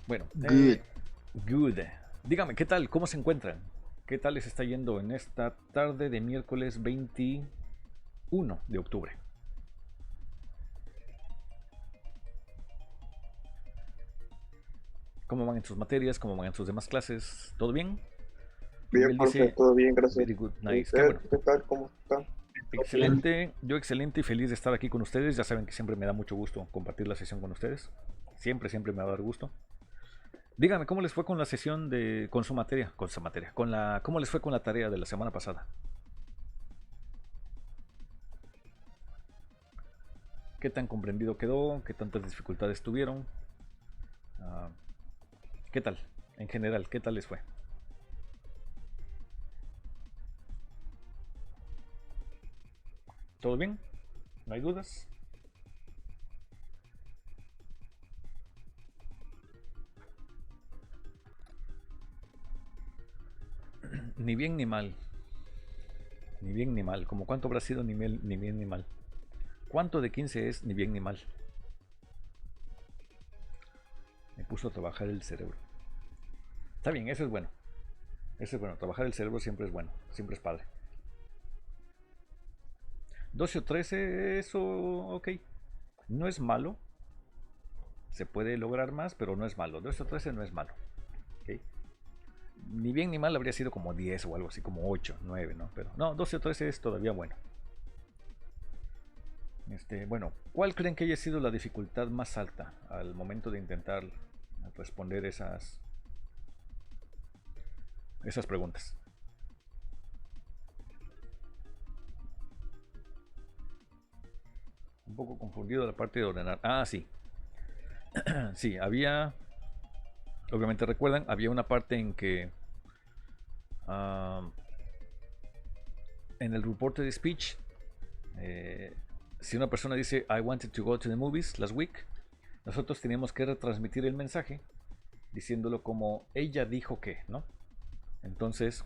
Bueno, Good. good. Dígame, ¿qué tal? ¿Cómo se encuentran? ¿Qué tal les está yendo en esta tarde de miércoles 21 de octubre? ¿Cómo van en sus materias? ¿Cómo van en sus demás clases? ¿Todo bien? Bien, Rubel Jorge, dice, todo bien, gracias. very good, ¿Y nice. Qué usted bueno. qué tal? ¿Cómo está? ¿Todo bien? Excelente, yo excelente y feliz de estar aquí con ustedes. Ya saben que siempre me da mucho gusto compartir la sesión con ustedes. Siempre me va a dar gusto. Dígame, ¿cómo les fue con la sesión con su materia? Con su materia. ¿Cómo les fue con la tarea de la semana pasada? ¿Qué tan comprendido quedó? ¿Qué tantas dificultades tuvieron? Ah, ¿Qué tal? En general, ¿qué tal les fue? ¿Todo bien? ¿No hay dudas? Ni bien ni mal. Ni bien ni mal. ¿Cómo cuánto habrá sido ni bien ni mal? ¿Cuánto de 15 es ni bien ni mal? Me puso a trabajar el cerebro. Está bien, eso es bueno. Eso es bueno. Trabajar el cerebro siempre es bueno. Siempre es padre. 12 o 13, eso, ok. No es malo. Se puede lograr más, pero no es malo. 12 o 13 no es malo. ¿Ok? Ni bien ni mal habría sido como 10 o algo así, como 8 9, ¿no? Pero no, 12 o 13 es todavía bueno. Bueno, ¿cuál creen que haya sido la dificultad más alta al momento de intentar responder esas preguntas? Un poco confundido la parte de ordenar. Ah, sí. Sí, obviamente recuerdan, había una parte en que ah, en el reporte de speech, eh, si una persona dice I wanted to go to the movies last week, nosotros teníamos que retransmitir el mensaje diciéndolo como ella dijo que, ¿no? Entonces,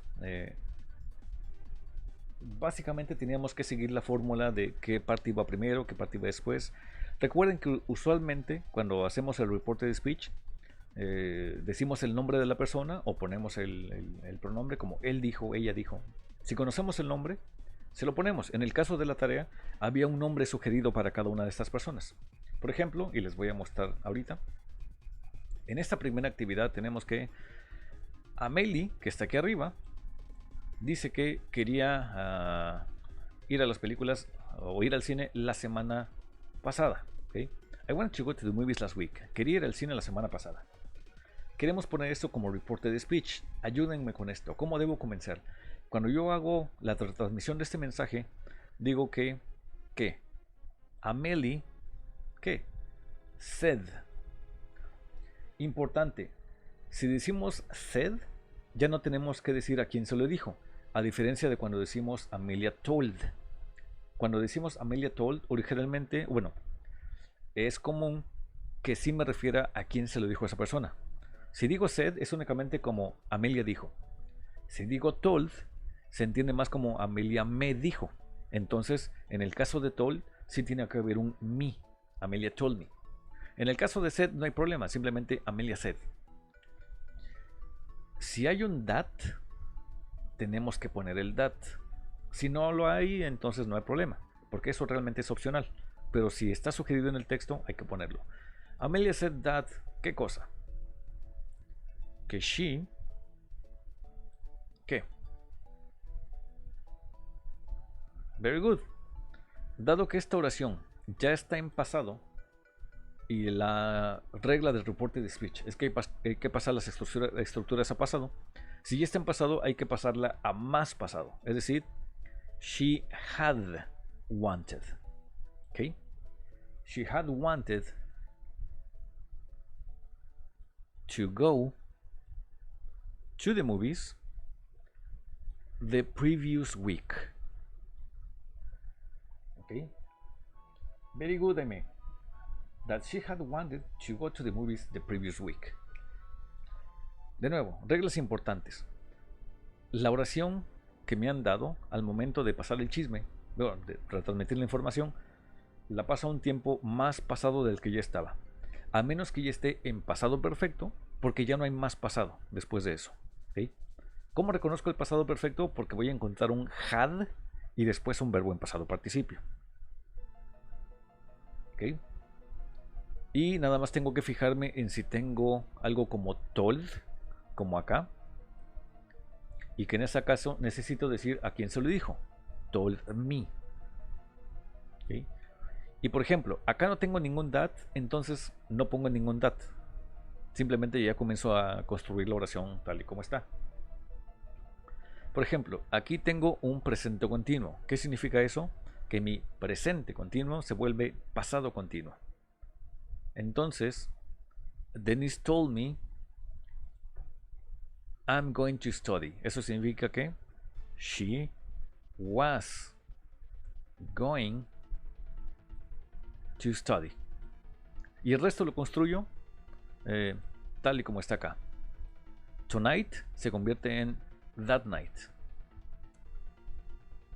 básicamente teníamos que seguir la fórmula de qué parte iba primero, qué parte iba después. Recuerden que usualmente cuando hacemos el reporte de speech, decimos el nombre de la persona o ponemos el pronombre como él dijo, ella dijo. Si conocemos el nombre, se lo ponemos. En el caso de la tarea, había un nombre sugerido para cada una de estas personas. Por ejemplo, y les voy a mostrar ahorita, en esta primera actividad tenemos que Amelie, que está aquí arriba, dice que quería ir a las películas o ir al cine la semana pasada. ¿Okay? I wanted to go to the movies last week. Quería ir al cine la semana pasada. Queremos poner esto como reporte de speech. Ayúdenme con esto. ¿Cómo debo comenzar? Cuando yo hago la transmisión de este mensaje, digo que Amelie, ¿qué? Said. Importante. Si decimos said, ya no tenemos que decir a quién se lo dijo. A diferencia de cuando decimos Amelia told. Cuando decimos Amelia told, originalmente, bueno, es común que sí me refiera a quién se lo dijo a esa persona. Si digo said, es únicamente como Amelia dijo. Si digo told, se entiende más como Amelia me dijo. Entonces, en el caso de told, sí tiene que haber un me. Amelia told me. En el caso de said no hay problema, simplemente Amelia said. Si hay un that, tenemos que poner el that. Si no lo hay, entonces no hay problema, porque eso realmente es opcional. Pero si está sugerido en el texto, hay que ponerlo. Amelia said that, ¿qué cosa? Que she, ¿qué? Very good. Dado que esta oración ya está en pasado, y la regla del reporte de speech es que hay que pasar las estructuras a pasado, si ya está en pasado, hay que pasarla a más pasado. Es decir, she had wanted. ¿Ok? She had wanted to go to the movies the previous week. Okay? Very good, Amy. That she had wanted to go to the movies the previous week. De nuevo, reglas importantes. La oración que me han dado al momento de pasar el chisme, bueno, de retransmitir la información, la pasa un tiempo más pasado del que ya estaba. A menos que ya esté en pasado perfecto, porque ya no hay más pasado después de eso. ¿Ok? ¿Cómo reconozco el pasado perfecto? Porque voy a encontrar un had y después un verbo en pasado participio. ¿Ok? Y nada más tengo que fijarme en si tengo algo como told, como acá, y que en ese caso necesito decir a quién se lo dijo. Told me. ¿Ok? Y por ejemplo, acá no tengo ningún that, entonces no pongo ningún that. Simplemente ya comienzo a construir la oración tal y como está. Por ejemplo, aquí tengo un presente continuo. ¿Qué significa eso? Que mi presente continuo se vuelve pasado continuo. Entonces, Denise told me I'm going to study. Eso significa que she was going to study. Y el resto lo construyo tal y como está acá. Tonight se convierte en that night.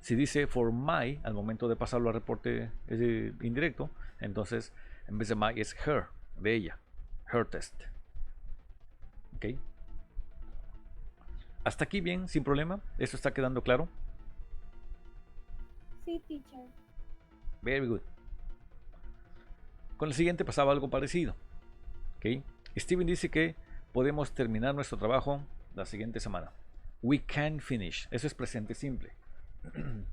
Si dice for my al momento de pasarlo a reporte indirecto, entonces en vez de my es her, de ella. Her test. ¿Ok? Hasta aquí bien, sin problema. ¿Eso está quedando claro? Sí, teacher. Very good. Con el siguiente pasaba algo parecido. ¿Ok? Steven dice que podemos terminar nuestro trabajo la siguiente semana. We can finish. Eso es presente simple.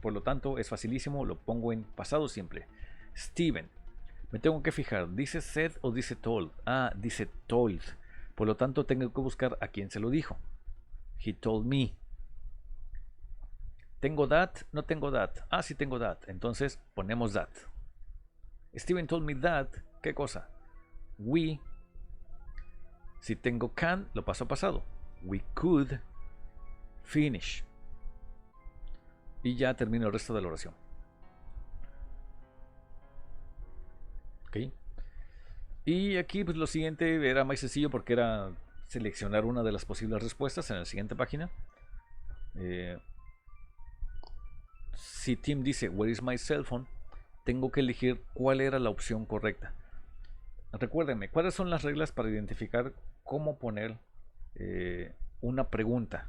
Por lo tanto, es facilísimo. Lo pongo en pasado simple. Steven. Me tengo que fijar. ¿Dice said o dice told? Ah, dice told. Por lo tanto, tengo que buscar a quién se lo dijo. He told me. ¿Tengo that? No tengo that. Ah, sí tengo that. Entonces ponemos that. Steven told me that. ¿Qué cosa? We. Si tengo can, lo paso a pasado. We could finish. Y ya termino el resto de la oración. ¿Ok? Y aquí pues lo siguiente era más sencillo porque era seleccionar una de las posibles respuestas en la siguiente página. Si Tim dice where is my cell phone, tengo que elegir cuál era la opción correcta. Recuérdenme, ¿cuáles son las reglas para identificar cómo poner una pregunta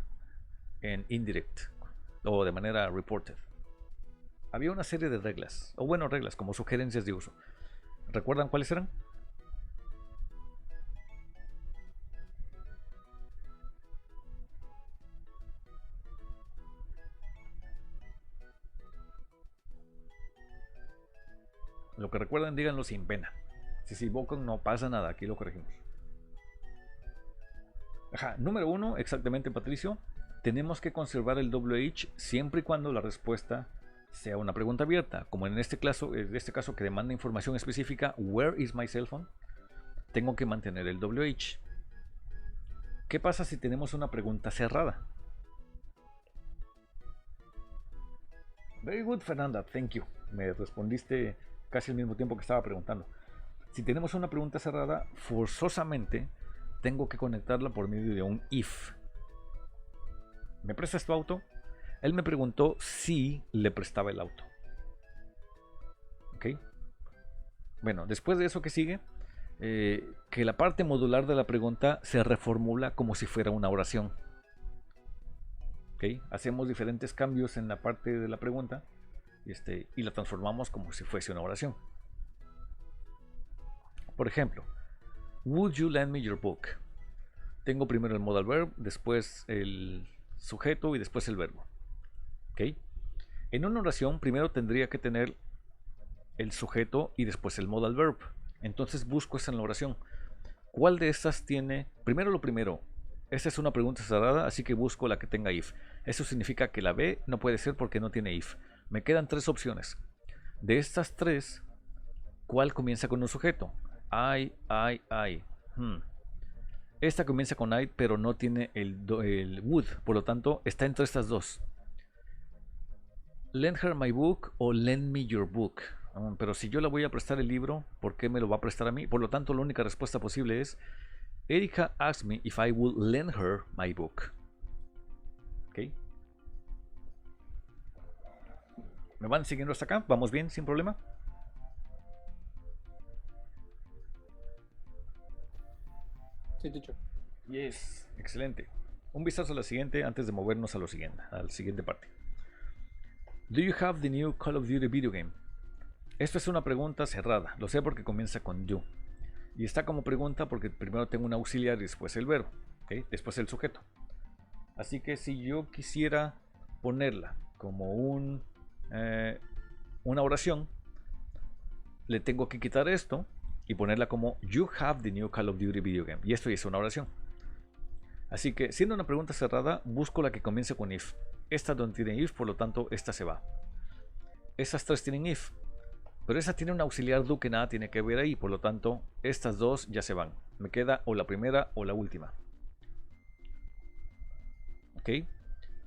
en indirect o de manera reported? Había una serie de reglas, o bueno, reglas como sugerencias de uso. ¿Recuerdan cuáles eran? Lo que recuerdan, díganlo sin pena. Si se equivocan, no pasa nada, aquí lo corregimos. Ajá, número 1, exactamente, Patricio. Tenemos que conservar el WH siempre y cuando la respuesta sea una pregunta abierta. Como en este caso que demanda información específica, where is my cell phone? Tengo que mantener el WH. ¿Qué pasa si tenemos una pregunta cerrada? Very good, Fernanda, thank you. Me respondiste casi al mismo tiempo que estaba preguntando. Si tenemos una pregunta cerrada, forzosamente tengo que conectarla por medio de un if. ¿Me prestas tu auto? Él me preguntó si le prestaba el auto. ¿Ok? Bueno, después de eso, ¿qué sigue? Que la parte modular de la pregunta se reformula como si fuera una oración. ¿Ok? Hacemos diferentes cambios en la parte de la pregunta y la transformamos como si fuese una oración. Por ejemplo, would you lend me your book? Tengo primero el modal verb, después el sujeto y después el verbo. ¿Ok? En una oración primero tendría que tener el sujeto y después el modal verb. Entonces busco esa en la oración. ¿Cuál de estas tiene? Primero lo primero. Esta es una pregunta cerrada, así que busco la que tenga if. Eso significa que la B no puede ser porque no tiene if. Me quedan tres opciones. De estas tres, ¿cuál comienza con un sujeto? I. Esta comienza con I, pero no tiene el would. Por lo tanto, está entre estas dos. Lend her my book o lend me your book. Pero si yo le voy a prestar el libro, ¿por qué me lo va a prestar a mí? Por lo tanto, la única respuesta posible es Erika asked me if I would lend her my book. ¿Ok? ¿Me van siguiendo hasta acá? ¿Vamos bien, sin problema? Sí, teacher. Yes, excelente. Un vistazo a la siguiente antes de movernos a lo siguiente, al siguiente parte. Do you have the new Call of Duty video game? Esto es una pregunta cerrada, lo sé porque comienza con do. Y está como pregunta porque primero tengo un auxiliar y después el verbo, ¿okay? Después el sujeto. Así que si yo quisiera ponerla como una oración, le tengo que quitar esto y ponerla como You have the new Call of Duty video game. Y esto ya es una oración. Así que siendo una pregunta cerrada, busco la que comience con if. Esta no tiene if, por lo tanto esta se va. Esas tres tienen if, pero esa tiene un auxiliar do que nada tiene que ver ahí, por lo tanto estas dos ya se van. Me queda o la primera o la última. ¿Ok?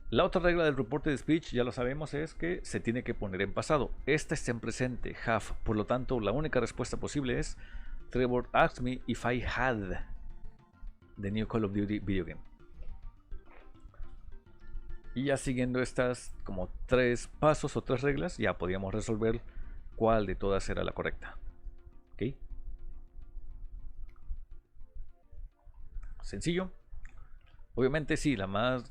La otra regla del reporte de speech, ya lo sabemos, es que se tiene que poner en pasado. Esta está en presente, have. Por lo tanto, la única respuesta posible es Trevor asked me if I had the new Call of Duty video game. Y ya siguiendo estas como tres pasos o tres reglas, ya podíamos resolver cuál de todas era la correcta. ¿Ok? Sencillo. Obviamente sí,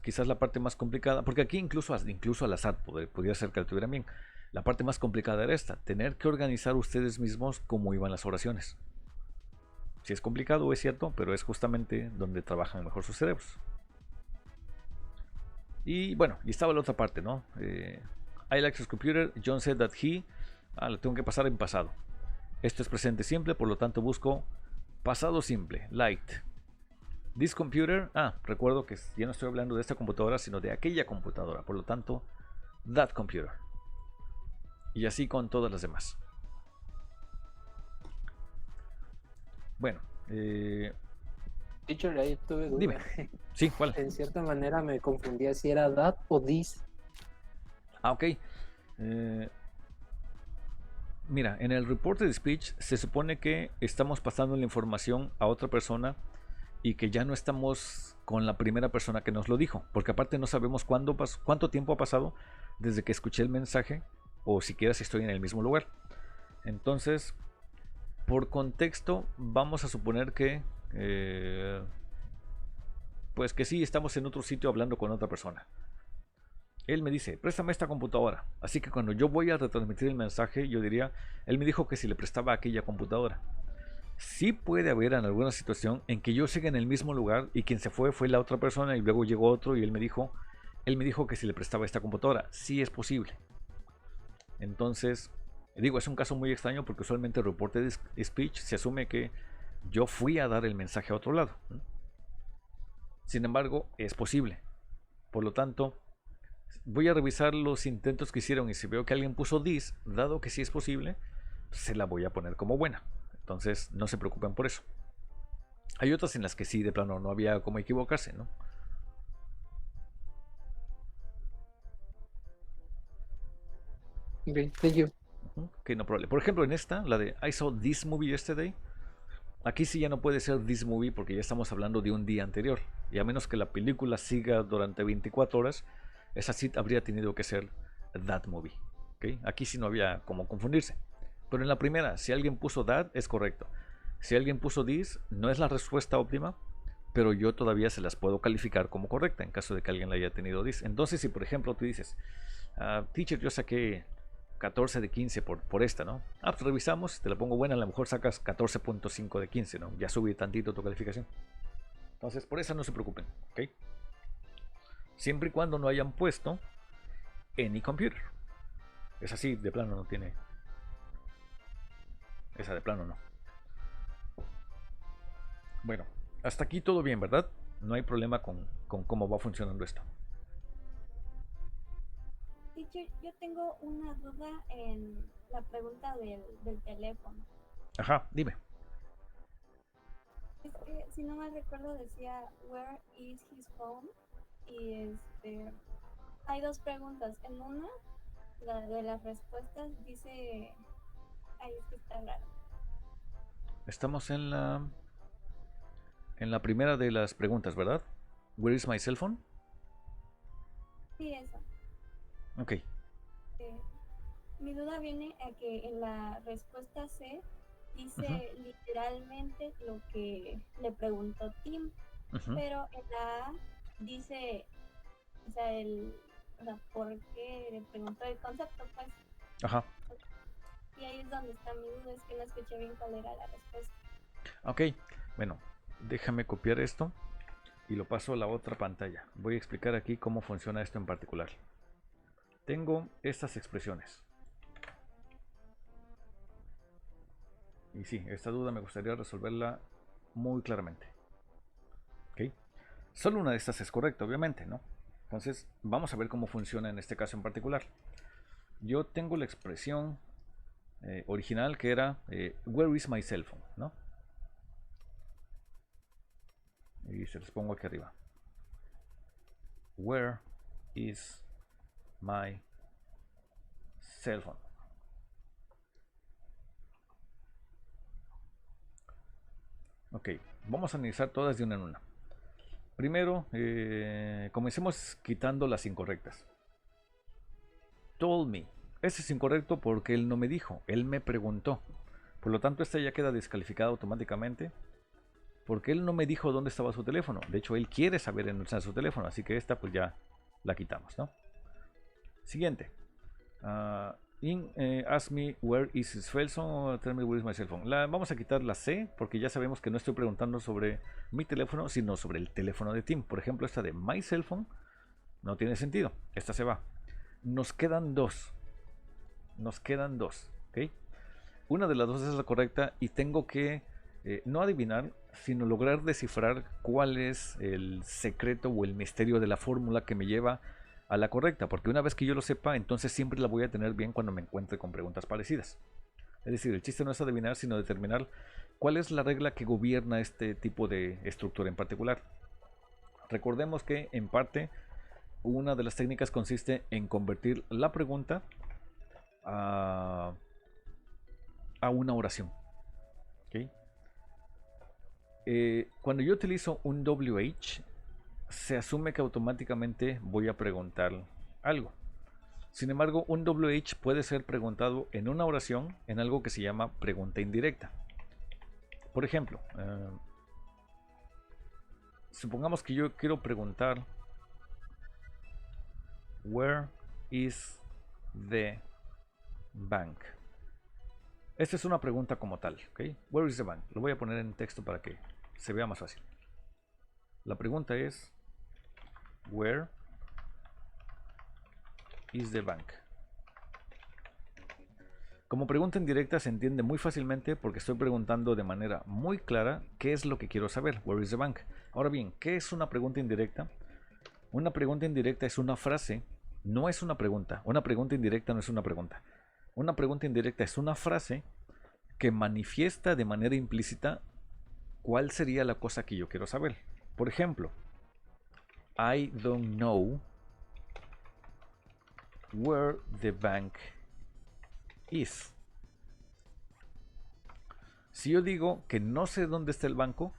quizás la parte más complicada, porque aquí incluso al azar podría ser que lo tuvieran bien. La parte más complicada era esta, tener que organizar ustedes mismos cómo iban las oraciones. Si es complicado, es cierto, pero es justamente donde trabajan mejor sus cerebros. Y bueno, y estaba la otra parte, ¿no? I like his computer, John said that he... lo tengo que pasar en pasado. Esto es presente simple, por lo tanto busco pasado simple, light. This computer, recuerdo que ya no estoy hablando de esta computadora, sino de aquella computadora, por lo tanto, that computer. Y así con todas las demás. Bueno, Teacher, ahí tuve duda. dime. Sí, ¿cuál? En cierta manera me confundía si era that o this. Ok. Mira, en el reporte de speech se supone que estamos pasando la información a otra persona y que ya no estamos con la primera persona que nos lo dijo, porque aparte no sabemos cuánto tiempo ha pasado desde que escuché el mensaje o siquiera si estoy en el mismo lugar. Entonces, por contexto, vamos a suponer que pues que sí, estamos en otro sitio hablando con otra persona. Él me dice, préstame esta computadora. Así que cuando yo voy a retransmitir el mensaje, yo diría, él me dijo que si le prestaba aquella computadora. Sí puede haber en alguna situación en que yo siga en el mismo lugar y quien se fue la otra persona y luego llegó otro y él me dijo que si le prestaba esta computadora. Sí es posible. Entonces, digo, es un caso muy extraño porque usualmente el reporte de speech se asume que yo fui a dar el mensaje a otro lado. Sin embargo, es posible. Por lo tanto, voy a revisar los intentos que hicieron y si veo que alguien puso this, dado que sí es posible, se la voy a poner como buena. Entonces, no se preocupen por eso. Hay otras en las que sí, de plano, no había cómo equivocarse, ¿no? Okay, thank you. Ok, no problema. Por ejemplo, en esta, la de I saw this movie yesterday, aquí sí ya no puede ser this movie porque ya estamos hablando de un día anterior. Y a menos que la película siga durante 24 horas, esa sí habría tenido que ser that movie. ¿Okay? Aquí sí no había cómo confundirse. Pero en la primera, si alguien puso that, es correcto. Si alguien puso this, no es la respuesta óptima, pero yo todavía se las puedo calificar como correcta en caso de que alguien la haya tenido this. Entonces, si por ejemplo tú dices, teacher, yo saqué 14 de 15 por esta, ¿no? Pues revisamos, te la pongo buena, a lo mejor sacas 14.5 de 15, ¿no? Ya subí tantito tu calificación. Entonces, por eso no se preocupen, ¿ok? Siempre y cuando no hayan puesto any computer. Es así, de plano no tiene. Esa de plano no. Bueno, hasta aquí todo bien, ¿verdad? No hay problema con cómo va funcionando esto. Teacher, yo tengo una duda en la pregunta del teléfono. Ajá, dime. Es que, si no mal recuerdo, decía, where is his phone? Y hay dos preguntas. En una, la de las respuestas, dice, ahí es que está raro. Estamos en la primera de las preguntas, ¿verdad? Where is my cell phone? Sí, eso. Ok. Mi duda viene a que en la respuesta C dice literalmente lo que le preguntó Tim. Ujú. pero en la A dice, o sea, ¿por qué le preguntó el concepto? Pues, Ajá. y ahí es donde está mi duda, es que no escuché bien cuál era la respuesta. Ok. Bueno, déjame copiar esto y lo paso a la otra pantalla. Voy a explicar aquí cómo funciona esto en particular. Tengo estas expresiones. Y sí, esta duda me gustaría resolverla muy claramente. ¿Ok? Solo una de estas es correcta, obviamente, ¿no? Entonces, vamos a ver cómo funciona en este caso en particular. Yo tengo la expresión original que era Where is my cell phone, ¿no? Y se los pongo aquí arriba. Where is my cell phone? Ok, vamos a analizar todas de una en una. Primero, comencemos quitando las incorrectas. Told me. Ese es incorrecto porque él no me dijo, él me preguntó. Por lo tanto, esta ya queda descalificada automáticamente porque él no me dijo dónde estaba su teléfono. De hecho, él quiere saber en dónde está su teléfono, así que esta pues ya la quitamos, ¿no? Siguiente. Ask me where is his cell phone, tell me where is my cell phone. Vamos a quitar la C porque ya sabemos que no estoy preguntando sobre mi teléfono, sino sobre el teléfono de Tim. Por ejemplo, esta de my cell phone no tiene sentido. Esta se va. Nos quedan dos. ¿Ok? Una de las dos es la correcta y tengo que no adivinar, sino lograr descifrar cuál es el secreto o el misterio de la fórmula que me lleva a la correcta, porque una vez que yo lo sepa, entonces siempre la voy a tener bien cuando me encuentre con preguntas parecidas. Es decir, el chiste no es adivinar, sino determinar cuál es la regla que gobierna este tipo de estructura en particular. Recordemos que en parte una de las técnicas consiste en convertir la pregunta a una oración. ¿Okay? Cuando yo utilizo un WH, se asume que automáticamente voy a preguntar algo. Sin embargo, un WH puede ser preguntado en una oración en algo que se llama pregunta indirecta. Por ejemplo, supongamos que yo quiero preguntar Where is the bank? Esta es una pregunta como tal, ¿ok? Where is the bank? Lo voy a poner en texto para que se vea más fácil. La pregunta es Where is the bank? Como pregunta indirecta se entiende muy fácilmente porque estoy preguntando de manera muy clara qué es lo que quiero saber. Where is the bank? Ahora bien, ¿qué es una pregunta indirecta? Una pregunta indirecta es una frase, no es una pregunta. Una pregunta indirecta no es una pregunta. Una pregunta indirecta es una frase que manifiesta de manera implícita cuál sería la cosa que yo quiero saber. Por ejemplo, I don't know where the bank is. Si yo digo que no sé dónde está el banco,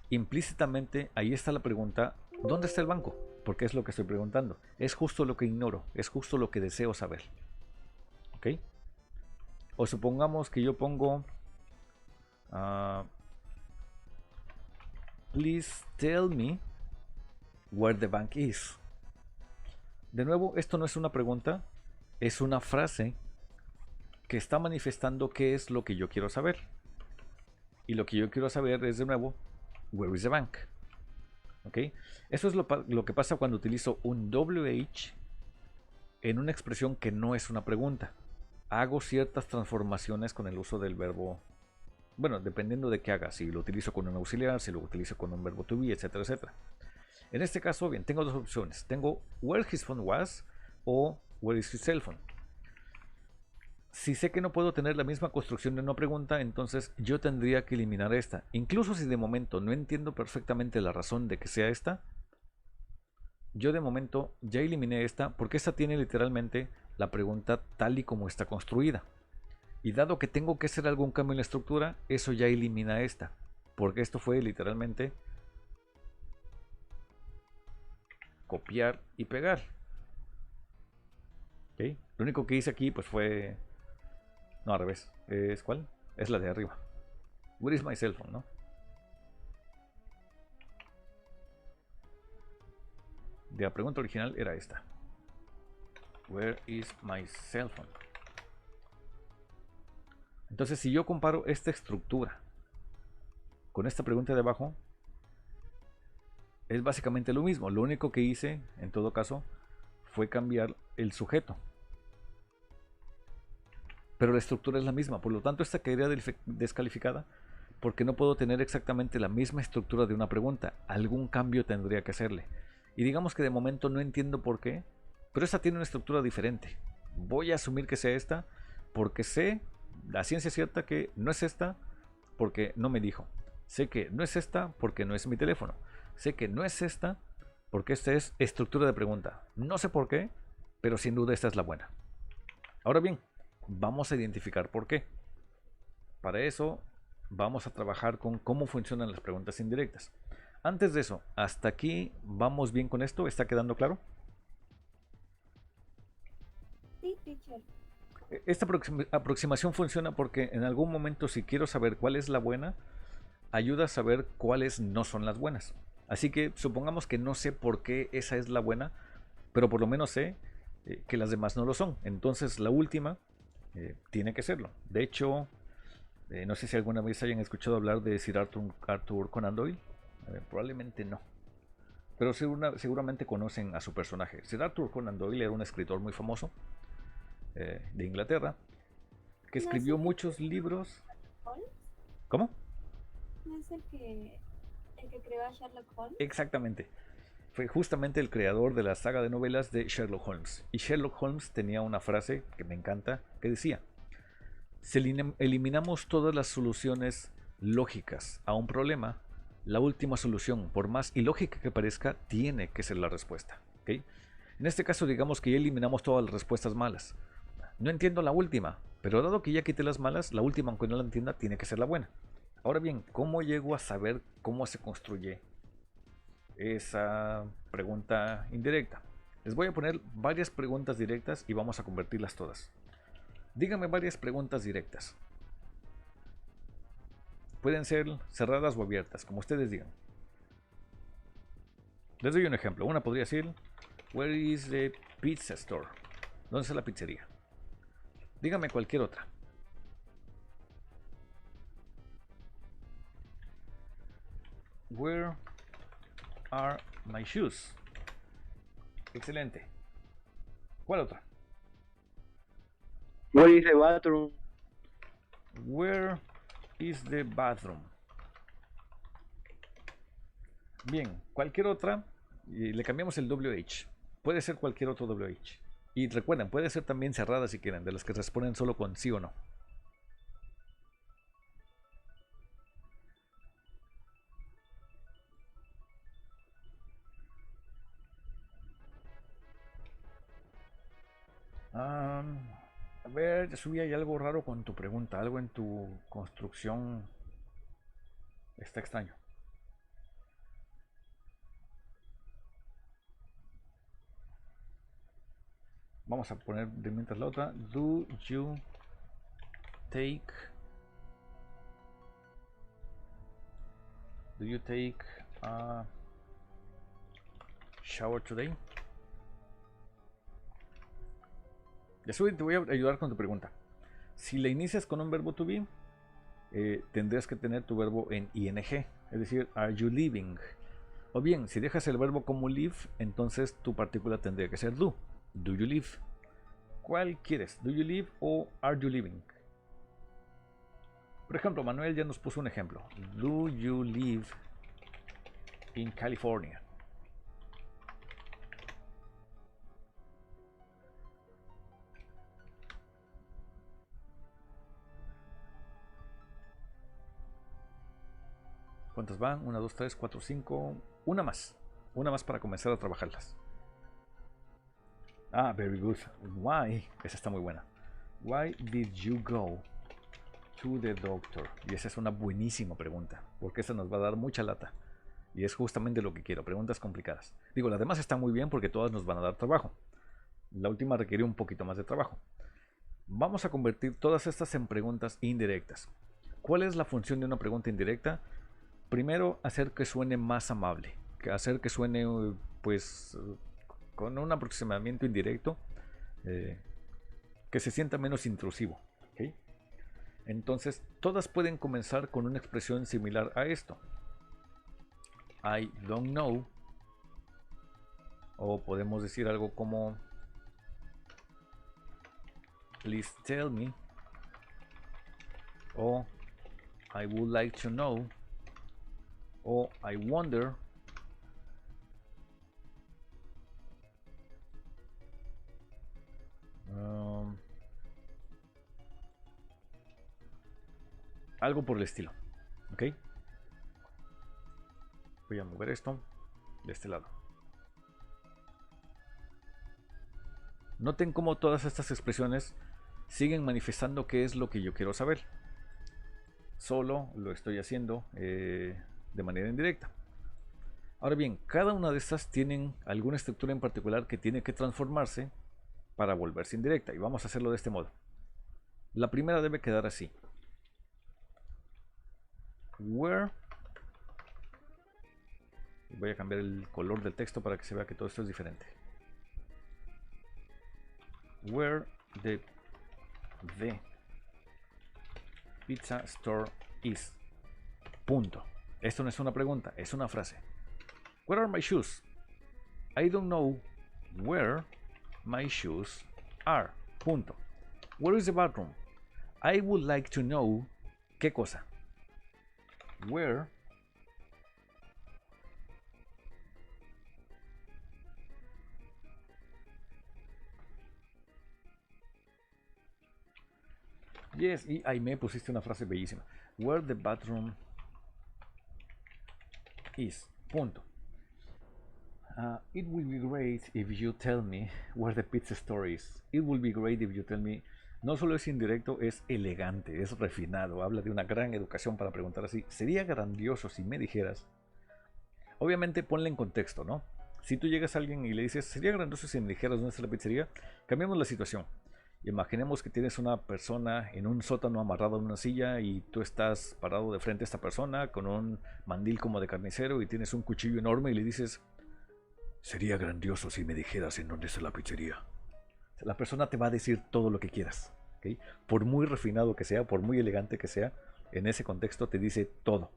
implícitamente ahí está la pregunta, ¿dónde está el banco? Porque es lo que estoy preguntando. Es justo lo que ignoro, es justo lo que deseo saber. ¿Ok? O supongamos que yo pongo please tell me where the bank is. De nuevo, esto no es una pregunta, es una frase que está manifestando qué es lo que yo quiero saber. Y lo que yo quiero saber es, de nuevo, where is the bank. ¿Ok? Eso es lo que pasa cuando utilizo un WH en una expresión que no es una pregunta. Hago ciertas transformaciones con el uso del verbo. Bueno, dependiendo de qué haga, si lo utilizo con un auxiliar, si lo utilizo con un verbo to be, etcétera, etcétera. En este caso, bien, tengo dos opciones. Tengo where his phone was o where is his cell phone. Si sé que no puedo tener la misma construcción de una pregunta, entonces yo tendría que eliminar esta. Incluso si de momento no entiendo perfectamente la razón de que sea esta, yo de momento ya eliminé esta porque esta tiene literalmente la pregunta tal y como está construida. Y dado que tengo que hacer algún cambio en la estructura, eso ya elimina esta. Porque esto fue literalmente copiar y pegar. ¿Okay? Lo único que hice aquí pues fue... No, al revés. ¿Es cuál? Es la de arriba. Where is my cell phone, ¿no? de la pregunta original era esta. Where is my cell phone? Entonces, si yo comparo esta estructura con esta pregunta de abajo, es básicamente lo mismo. Lo único que hice, en todo caso, fue cambiar el sujeto. Pero la estructura es la misma. Por lo tanto, esta quedaría descalificada porque no puedo tener exactamente la misma estructura de una pregunta. Algún cambio tendría que hacerle. Y digamos que de momento no entiendo por qué, pero esta tiene una estructura diferente. Voy a asumir que sea esta porque sé, la ciencia cierta, que no es esta porque no me dijo. Sé que no es esta porque no es mi teléfono. Sé que no es esta porque esta es estructura de pregunta. No sé por qué, pero sin duda esta es la buena. Ahora bien, vamos a identificar por qué. Para eso vamos a trabajar con cómo funcionan las preguntas indirectas. Antes de eso, hasta aquí vamos bien con esto. ¿Está quedando claro? Sí, teacher. Esta aproximación funciona porque en algún momento, si quiero saber cuál es la buena, ayuda a saber cuáles no son las buenas. Así que supongamos que no sé por qué esa es la buena, pero por lo menos sé que las demás no lo son. Entonces la última tiene que serlo. De hecho, no sé si alguna vez hayan escuchado hablar de Sir Arthur Conan Doyle. Probablemente no. Pero seguramente conocen a su personaje. Sir Arthur Conan Doyle era un escritor muy famoso de Inglaterra que escribió muchos libros. ¿Holmes? ¿Cómo? ¿No es el que creó a Sherlock Holmes? Exactamente. Fue justamente el creador de la saga de novelas de Sherlock Holmes. Y Sherlock Holmes tenía una frase que me encanta, que decía: si eliminamos todas las soluciones lógicas a un problema, la última solución, por más ilógica que parezca, tiene que ser la respuesta. ¿Okay? En este caso, digamos que ya eliminamos todas las respuestas malas. No entiendo la última, pero dado que ya quité las malas, la última, aunque no la entienda, tiene que ser la buena. Ahora bien, ¿cómo llego a saber cómo se construye esa pregunta indirecta? Les voy a poner varias preguntas directas y vamos a convertirlas todas. Díganme varias preguntas directas. Pueden ser cerradas o abiertas, como ustedes digan. Les doy un ejemplo. Una podría ser: Where is the pizza store? ¿Dónde está la pizzería? Dígame cualquier otra. Where are my shoes? Excelente. ¿Cuál otra? Where is the bathroom? Where is the bathroom? Bien, cualquier otra. Y le cambiamos el WH. Puede ser cualquier otro WH. Y recuerden, puede ser también cerrada si quieren, de las que responden solo con sí o no. A ver, subí ahí algo raro con tu pregunta, algo en tu construcción está extraño. Vamos a poner de mientras la otra. Do you take a shower today? Yasui, te voy a ayudar con tu pregunta. Si la inicias con un verbo to be, tendrías que tener tu verbo en ing, es decir, are you living? O bien, si dejas el verbo como live, entonces tu partícula tendría que ser do. Do you live? ¿Cuál quieres? ¿Do you live o are you living? Por ejemplo, Manuel ya nos puso un ejemplo. Do you live in California? ¿Cuántas van? 1, 2, 3, 4, 5. Una más. Una más para comenzar a trabajarlas. Ah, very good. Why? Esa está muy buena. Why did you go to the doctor? Y esa es una buenísima pregunta, porque esa nos va a dar mucha lata. Y es justamente lo que quiero, preguntas complicadas. Digo, las demás están muy bien porque todas nos van a dar trabajo. La última requiere un poquito más de trabajo. Vamos a convertir todas estas en preguntas indirectas. ¿Cuál es la función de una pregunta indirecta? Primero, hacer que suene más amable, hacer que suene pues con un aproximamiento indirecto que se sienta menos intrusivo. ¿Okay? Entonces, todas pueden comenzar con una expresión similar a esto. I don't know. O podemos decir algo como please tell me. O I would like to know. O I wonder. Algo por el estilo. ¿Ok? Voy a mover esto de este lado. Noten cómo todas estas expresiones siguen manifestando qué es lo que yo quiero saber. Solo lo estoy haciendo de manera indirecta. Ahora bien, cada una de estas tienen alguna estructura en particular que tiene que transformarse para volverse indirecta. Y vamos a hacerlo de este modo. La primera debe quedar así. Where. Voy a cambiar el color del texto para que se vea que todo esto es diferente. Where the pizza store is. Punto. Esto no es una pregunta, es una frase. Where are my shoes? I don't know where my shoes are. Punto. Where is the bathroom? I would like to know. ¿Qué cosa? Where yes, y ahí me pusiste una frase bellísima. Where the bathroom is. Punto. It will be great if you tell me where the pizza store is. It will be great if you tell me. No solo es indirecto, es elegante, es refinado. Habla de una gran educación para preguntar así. Sería grandioso si me dijeras. Obviamente ponle en contexto, ¿no? Si tú llegas a alguien y le dices, sería grandioso si me dijeras dónde está la pizzería, cambiamos la situación. Imaginemos que tienes una persona en un sótano amarrado en una silla y tú estás parado de frente a esta persona con un mandil como de carnicero y tienes un cuchillo enorme y le dices, sería grandioso si me dijeras en dónde está la pizzería. La persona te va a decir todo lo que quieras, ¿okay? Por muy refinado que sea, por muy elegante que sea, en ese contexto te dice todo,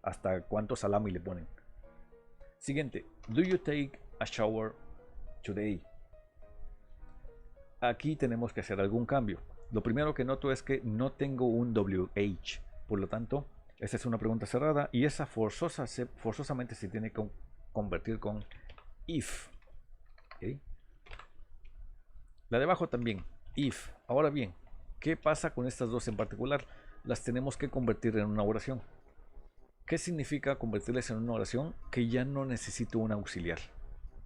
hasta cuánto salami le ponen. Siguiente, do you take a shower today? Aquí tenemos que hacer algún cambio. Lo primero que noto es que no tengo un WH, por lo tanto, esta es una pregunta cerrada y esa forzosamente se tiene que convertir con if. ¿Okay? La de abajo también, if. Ahora bien, ¿qué pasa con estas dos en particular? Las tenemos que convertir en una oración. ¿Qué significa convertirlas en una oración? Que ya no necesito un auxiliar.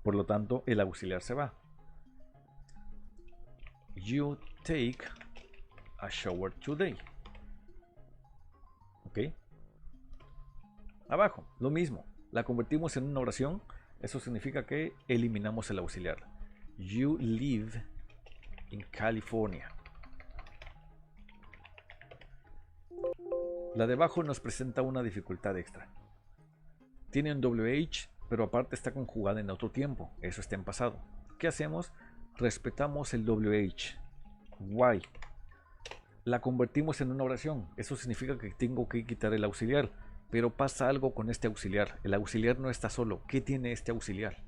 Por lo tanto, el auxiliar se va. You take a shower today. ¿Ok? Abajo, lo mismo. La convertimos en una oración. Eso significa que eliminamos el auxiliar. You live in California. La de abajo nos presenta una dificultad extra. Tiene un WH, pero aparte está conjugada en otro tiempo. Eso está en pasado. ¿Qué hacemos? Respetamos el WH. Why. La convertimos en una oración. Eso significa que tengo que quitar el auxiliar. Pero pasa algo con este auxiliar. El auxiliar no está solo. ¿Qué tiene este auxiliar?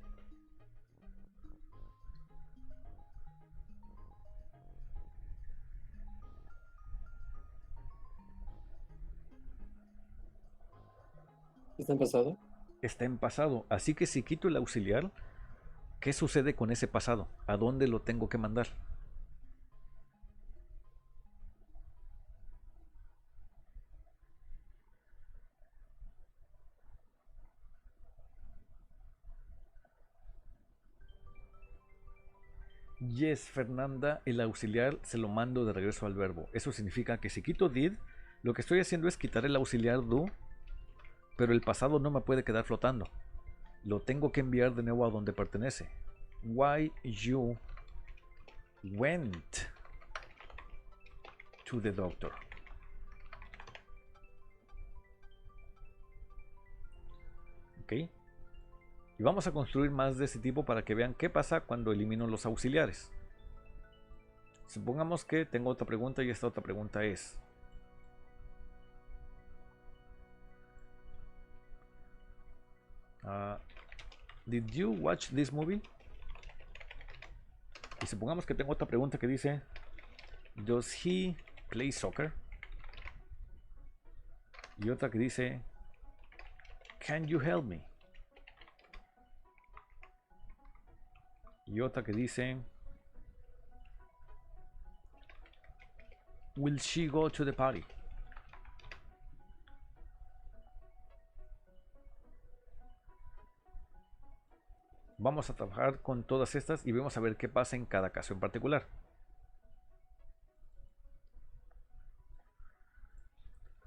¿Está en pasado? Está en pasado. Así que si quito el auxiliar, ¿qué sucede con ese pasado? ¿A dónde lo tengo que mandar? Yes, Fernanda, el auxiliar se lo mando de regreso al verbo. Eso significa que si quito did, lo que estoy haciendo es quitar el auxiliar do, pero el pasado no me puede quedar flotando. Lo tengo que enviar de nuevo a donde pertenece. Why you went to the doctor. ¿Ok? Y vamos a construir más de ese tipo para que vean qué pasa cuando elimino los auxiliares. Supongamos que tengo otra pregunta y esta otra pregunta es: ¿Did you watch this movie? Y supongamos que tengo otra pregunta que dice: ¿Does he play soccer? Y otra que dice: ¿Can you help me? Y otra que dice: ¿Will she go to the party? Vamos a trabajar con todas estas y vamos a ver qué pasa en cada caso en particular.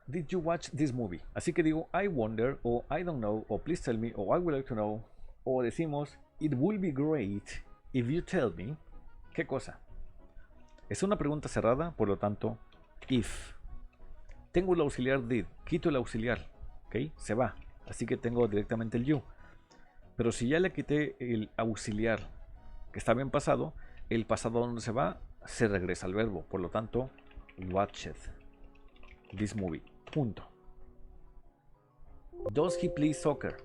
Did you watch this movie? Así que digo I wonder, o I don't know, o please tell me, o I would like to know, o decimos it will be great if you tell me. ¿Qué cosa? Es una pregunta cerrada, por lo tanto, if. Tengo el auxiliar did, quito el auxiliar, ¿ok? Se va, así que tengo directamente el you. Pero si ya le quité el auxiliar que estaba en pasado, el pasado donde se va, se regresa al verbo. Por lo tanto, watched this movie. Punto. Does he play soccer?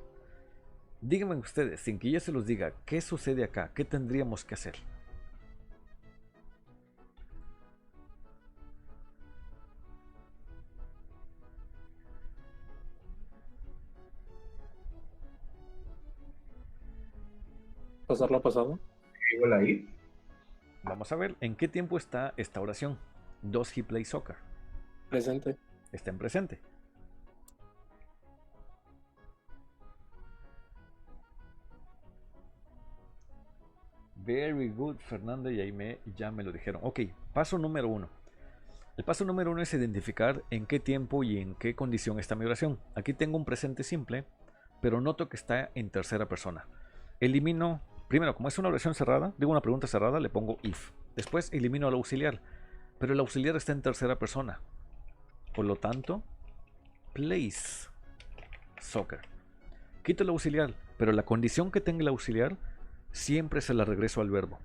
Díganme ustedes, sin que yo se los diga, ¿qué sucede acá? ¿Qué tendríamos que hacer? ¿Pasarlo a pasado? Igual ahí. Vamos a ver en qué tiempo está esta oración. Does he play soccer? Presente. Está en presente. Very good, Fernanda y Aime ya me lo dijeron. Ok, paso número 1. El paso número 1 es identificar en qué tiempo y en qué condición está mi oración. Aquí tengo un presente simple, pero noto que está en tercera persona. Elimino, primero, como es una oración cerrada, digo una pregunta cerrada, le pongo if. Después elimino al auxiliar, pero el auxiliar está en tercera persona. Por lo tanto, plays soccer. Quito el auxiliar, pero la condición que tenga el auxiliar siempre se la regreso al verbo.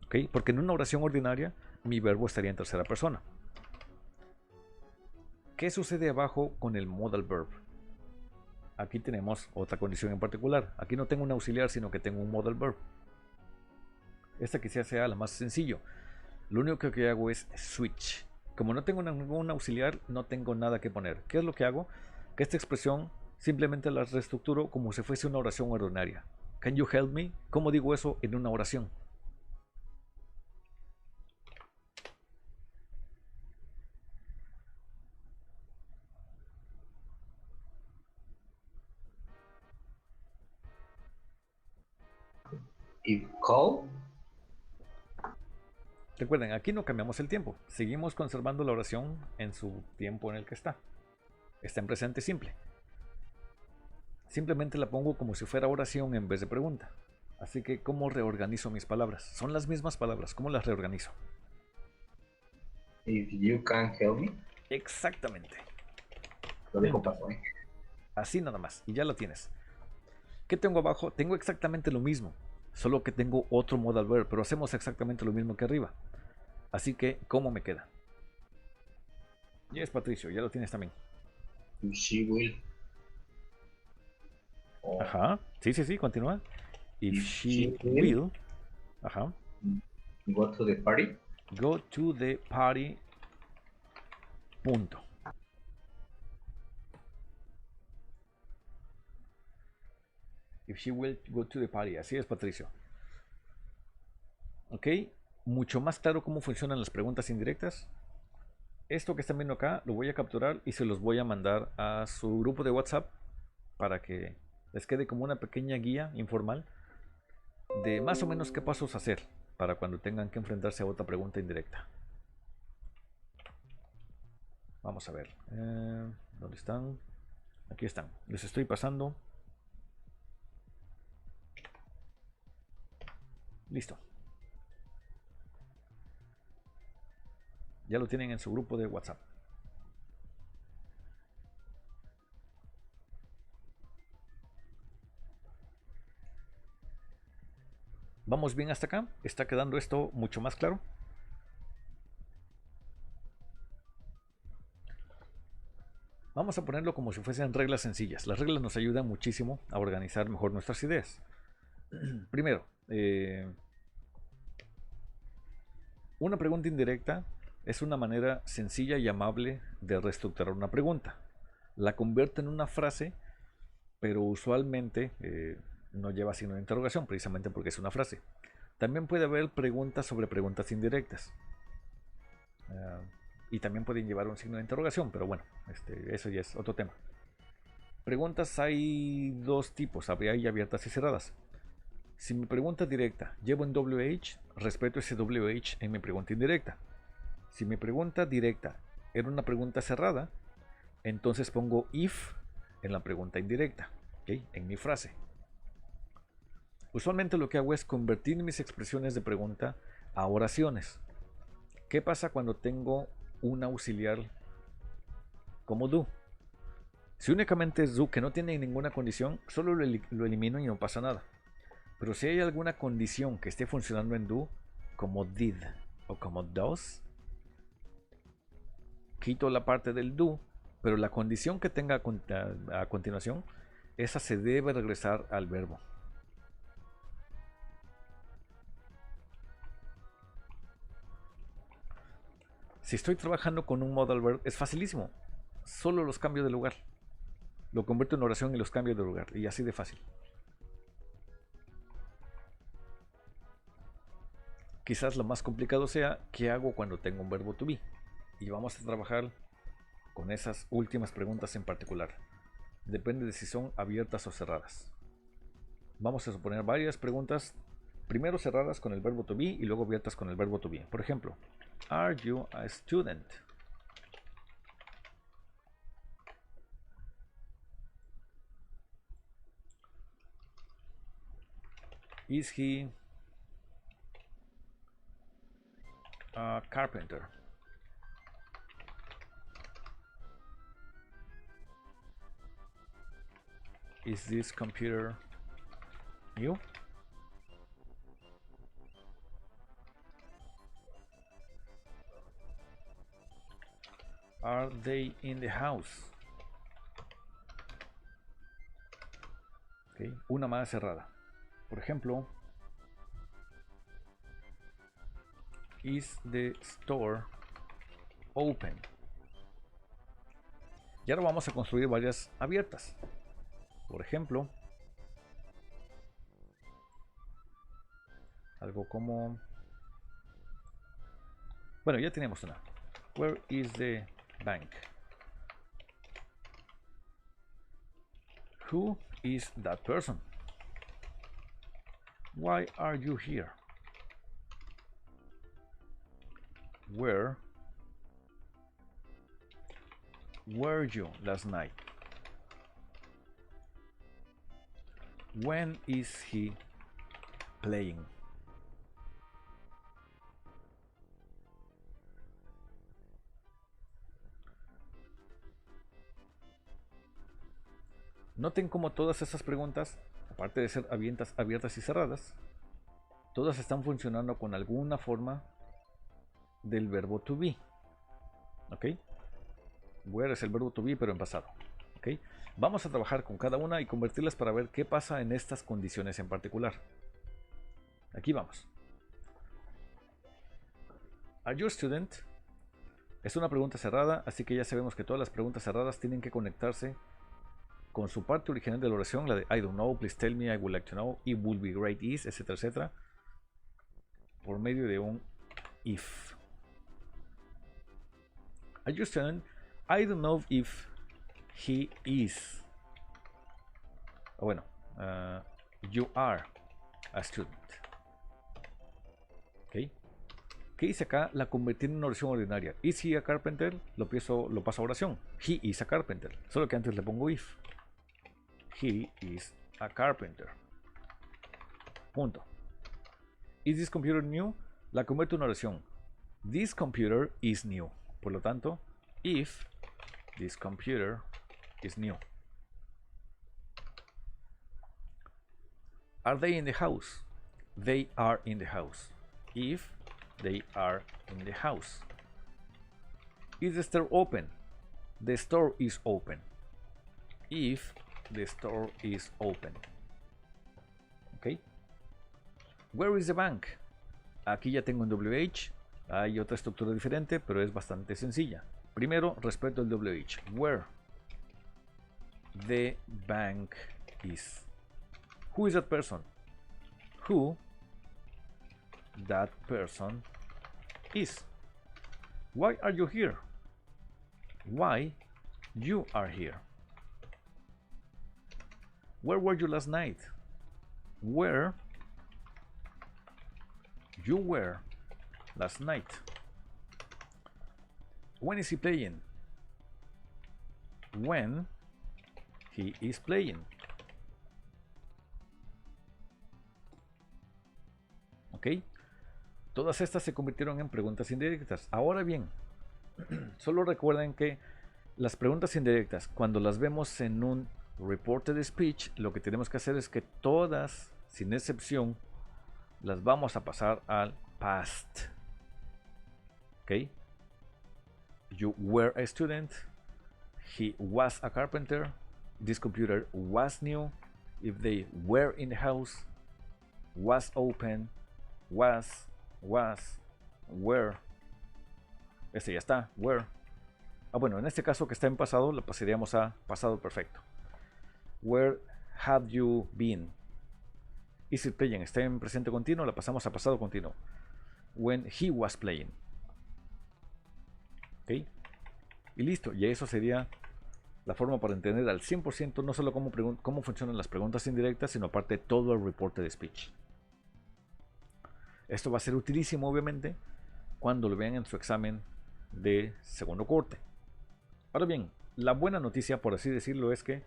¿Ok? Porque en una oración ordinaria mi verbo estaría en tercera persona. ¿Qué sucede abajo con el modal verb? Aquí tenemos otra condición en particular. Aquí no tengo un auxiliar, sino que tengo un modal verb. Esta quizás sea la más sencillo. Lo único que hago es switch. Como no tengo ningún auxiliar, no tengo nada que poner. ¿Qué es lo que hago? Que esta expresión simplemente la reestructuro como si fuese una oración ordinaria. Can you help me? ¿Cómo digo eso en una oración? If call. Recuerden, aquí no cambiamos el tiempo. Seguimos conservando la oración en su tiempo en el que está. Está en presente simple. Simplemente la pongo como si fuera oración en vez de pregunta. Así que, ¿cómo reorganizo mis palabras? Son las mismas palabras. ¿Cómo las reorganizo? If you can help me. Exactamente. Lo dejo pasar. Así nada más. Y ya lo tienes. ¿Qué tengo abajo? Tengo exactamente lo mismo. Solo que tengo otro modal verb. Pero hacemos exactamente lo mismo que arriba. Así que, ¿cómo me queda? Yes, Patricio. Ya lo tienes también. If she will. Oh, Ajá. Sí, sí, sí. Continúa. If If she she will. Ajá. go to the party. Go to the party. Punto. If she will go to the party. Así es, Patricio. Ok. Mucho más claro cómo funcionan las preguntas indirectas. Esto que están viendo acá lo voy a capturar y se los voy a mandar a su grupo de WhatsApp para que les quede como una pequeña guía informal de más o menos qué pasos hacer para cuando tengan que enfrentarse a otra pregunta indirecta. Vamos a ver. ¿Dónde están? Aquí están. Les estoy pasando. Listo. Ya lo tienen en su grupo de WhatsApp. ¿Vamos bien hasta acá? ¿Está quedando esto mucho más claro? Vamos a ponerlo como si fuesen reglas sencillas. Las reglas nos ayudan muchísimo a organizar mejor nuestras ideas. Primero, una pregunta indirecta es una manera sencilla y amable de reestructurar una pregunta. La convierte en una frase, pero usualmente no lleva signo de interrogación, precisamente porque es una frase. También puede haber preguntas sobre preguntas indirectas. Y también pueden llevar un signo de interrogación, pero bueno, eso ya es otro tema. Preguntas hay dos tipos, hay abiertas y cerradas. Si mi pregunta directa llevo en WH, respeto ese WH en mi pregunta indirecta. Si mi pregunta directa era una pregunta cerrada, entonces pongo if en la pregunta indirecta, ¿okay? En mi frase. Usualmente lo que hago es convertir mis expresiones de pregunta a oraciones. ¿Qué pasa cuando tengo un auxiliar como do? Si únicamente es do que no tiene ninguna condición, solo lo elimino y no pasa nada. Pero si hay alguna condición que esté funcionando en do, como did o como does, quito la parte del do, pero la condición que tenga a continuación, esa se debe regresar al verbo. Si estoy trabajando con un modal verb, es facilísimo. Solo los cambio de lugar. Lo convierto en oración y los cambio de lugar. Y así de fácil. Quizás lo más complicado sea qué hago cuando tengo un verbo to be. Y vamos a trabajar con esas últimas preguntas en particular. Depende de si son abiertas o cerradas. Vamos a suponer varias preguntas. Primero cerradas con el verbo to be y luego abiertas con el verbo to be. Por ejemplo, are you a student? Is he a carpenter? Is this computer new? Are they in the house? Okay. Una más cerrada. Por ejemplo, is the store open? Y ahora vamos a construir varias abiertas. Por ejemplo, algo como... Bueno, ya tenemos una. Where is the bank? Who is that person? Why are you here? Where were you last night? When is he playing? Noten cómo todas esas preguntas, aparte de ser abiertas y cerradas, todas están funcionando con alguna forma del verbo to be. ¿Ok? Where es el verbo to be, pero en pasado. ¿Ok? Vamos a trabajar con cada una y convertirlas para ver qué pasa en estas condiciones en particular. Aquí vamos. Are you a student? Es una pregunta cerrada, así que ya sabemos que todas las preguntas cerradas tienen que conectarse con su parte original de la oración, la de I don't know, please tell me, I would like to know, it would be great is, etcétera, etcétera, por medio de un if. Are you a student? I don't know if he is. Bueno, you are a student. ¿Ok? ¿Qué dice acá? La convertí en una oración ordinaria. Is he a carpenter? Lo paso a oración. He is a carpenter. Solo que antes le pongo if. He is a carpenter. Punto. Is this computer new? La convierto en una oración. This computer is new. Por lo tanto, if this computer is new. Are they in the house? they are in the house. If they are in the house. Is the store open? The store is open. If the store is open. Ok. Where is the bank? Aquí ya tengo un WH. Hay otra estructura diferente, pero es bastante sencilla. Primero, respecto al WH. Where the bank is. Who is that person? Who that person is. Why are you here? Why you are here. Where were you last night? Where you were last night. When is he playing? When he is playing. Ok. Todas estas se convirtieron en preguntas indirectas. Ahora bien, solo recuerden que las preguntas indirectas, cuando las vemos en un reported speech, lo que tenemos que hacer es que todas, sin excepción, las vamos a pasar al past. Ok. You were a student. He was a carpenter. This computer was new. If they were in the house. Was open. Was. Were. Este ya está. Were. Bueno, en este caso que está en pasado, lo pasaríamos a pasado perfecto. Where have you been? Is it playing? Está en presente continuo, la pasamos a pasado continuo. When he was playing. Ok. Y listo. Y eso sería la forma para entender al 100% no solo cómo funcionan las preguntas indirectas, sino aparte todo el reporte de speech. Esto va a ser utilísimo, obviamente, cuando lo vean en su examen de segundo corte. Ahora bien, la buena noticia, por así decirlo, es que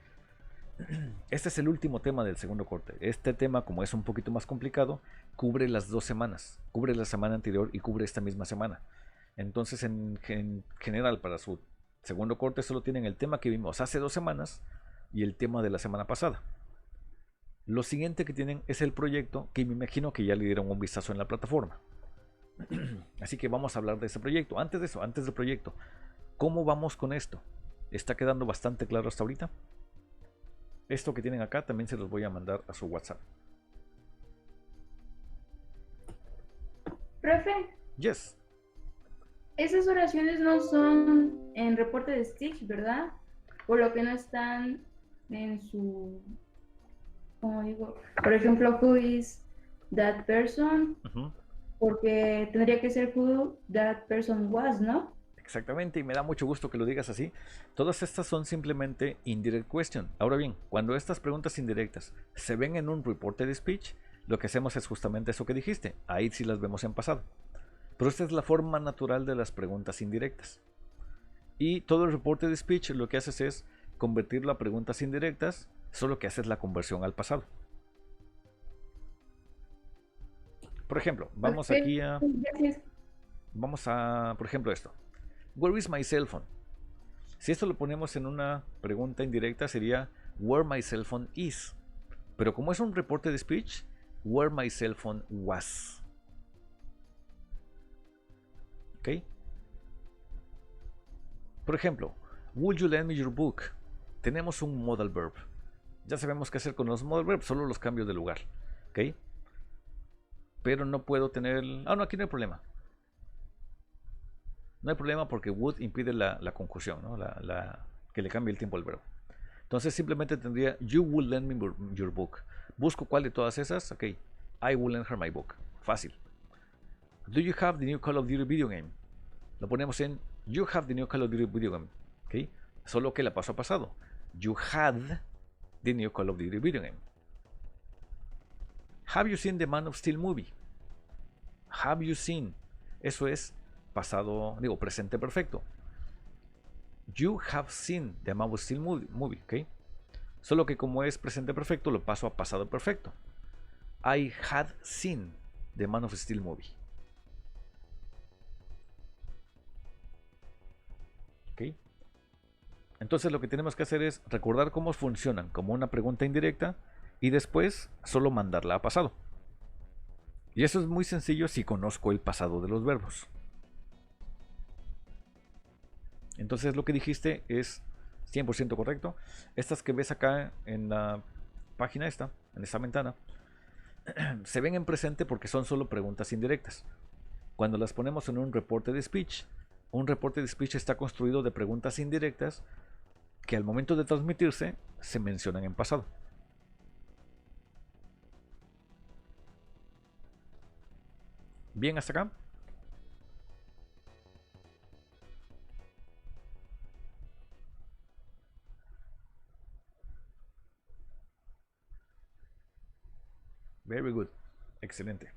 este es el último tema del segundo corte. Este tema, como es un poquito más complicado, cubre las 2 semanas. Cubre la semana anterior y cubre esta misma semana. Entonces, en general, para su segundo corte solo tienen el tema que vimos hace 2 semanas y el tema de la semana pasada. Lo siguiente que tienen es el proyecto, que me imagino que ya le dieron un vistazo en la plataforma. Así que vamos a hablar de ese proyecto. Antes de eso, antes del proyecto, ¿cómo vamos con esto? ¿Está quedando bastante claro hasta ahorita? Esto que tienen acá también se los voy a mandar a su WhatsApp. Profe, Yes. esas oraciones no son en reporte de Stitch, ¿verdad? Por lo que no están en su, como digo, por ejemplo, who is that person, porque tendría que ser who that person was, ¿no? Exactamente, y me da mucho gusto que lo digas así. Todas estas son simplemente indirect question. Ahora bien, cuando estas preguntas indirectas se ven en un reporte de speech, lo que hacemos es justamente eso que dijiste. Ahí sí las vemos en pasado. Pero esta es la forma natural de las preguntas indirectas. Y todo el reporte de speech lo que haces es convertirlo a preguntas indirectas, solo que haces la conversión al pasado. Por ejemplo, vamos aquí a... Gracias. Vamos a, por ejemplo, esto. Where is my cell phone? Si esto lo ponemos en una pregunta indirecta sería where my cell phone is. Pero como es un reporte de speech, where my cell phone was. ¿Ok? Por ejemplo, would you lend me your book? Tenemos un modal verb. Ya sabemos qué hacer con los modal verbs, solo los cambios de lugar. ¿Ok? Pero no puedo tener... Ah, no, aquí no hay problema. No hay problema porque would impide la conjunción, ¿no? Que le cambie el tiempo al verbo. Entonces simplemente tendría you will lend me your book. Busco cuál de todas esas. Ok. I will lend her my book. Fácil. Do you have the new Call of Duty video game? Lo ponemos en you have the new Call of Duty video game. Ok. Solo que la paso a pasado. You had the new Call of Duty video game. Have you seen the Man of Steel movie? Have you seen? Eso es pasado, digo, presente perfecto. You have seen the Man of Steel movie, ¿ok? Solo que como es presente perfecto, lo paso a pasado perfecto. I had seen the Man of Steel movie. ¿Ok? Entonces lo que tenemos que hacer es recordar cómo funcionan como una pregunta indirecta y después solo mandarla a pasado. Y eso es muy sencillo si conozco el pasado de los verbos. Entonces lo que dijiste es 100% correcto. Estas que ves acá en la página esta, en esta ventana, se ven en presente porque son solo preguntas indirectas. Cuando las ponemos en un reporte de speech, un reporte de speech está construido de preguntas indirectas que al momento de transmitirse se mencionan en pasado. Bien hasta acá. Very good. Excelente.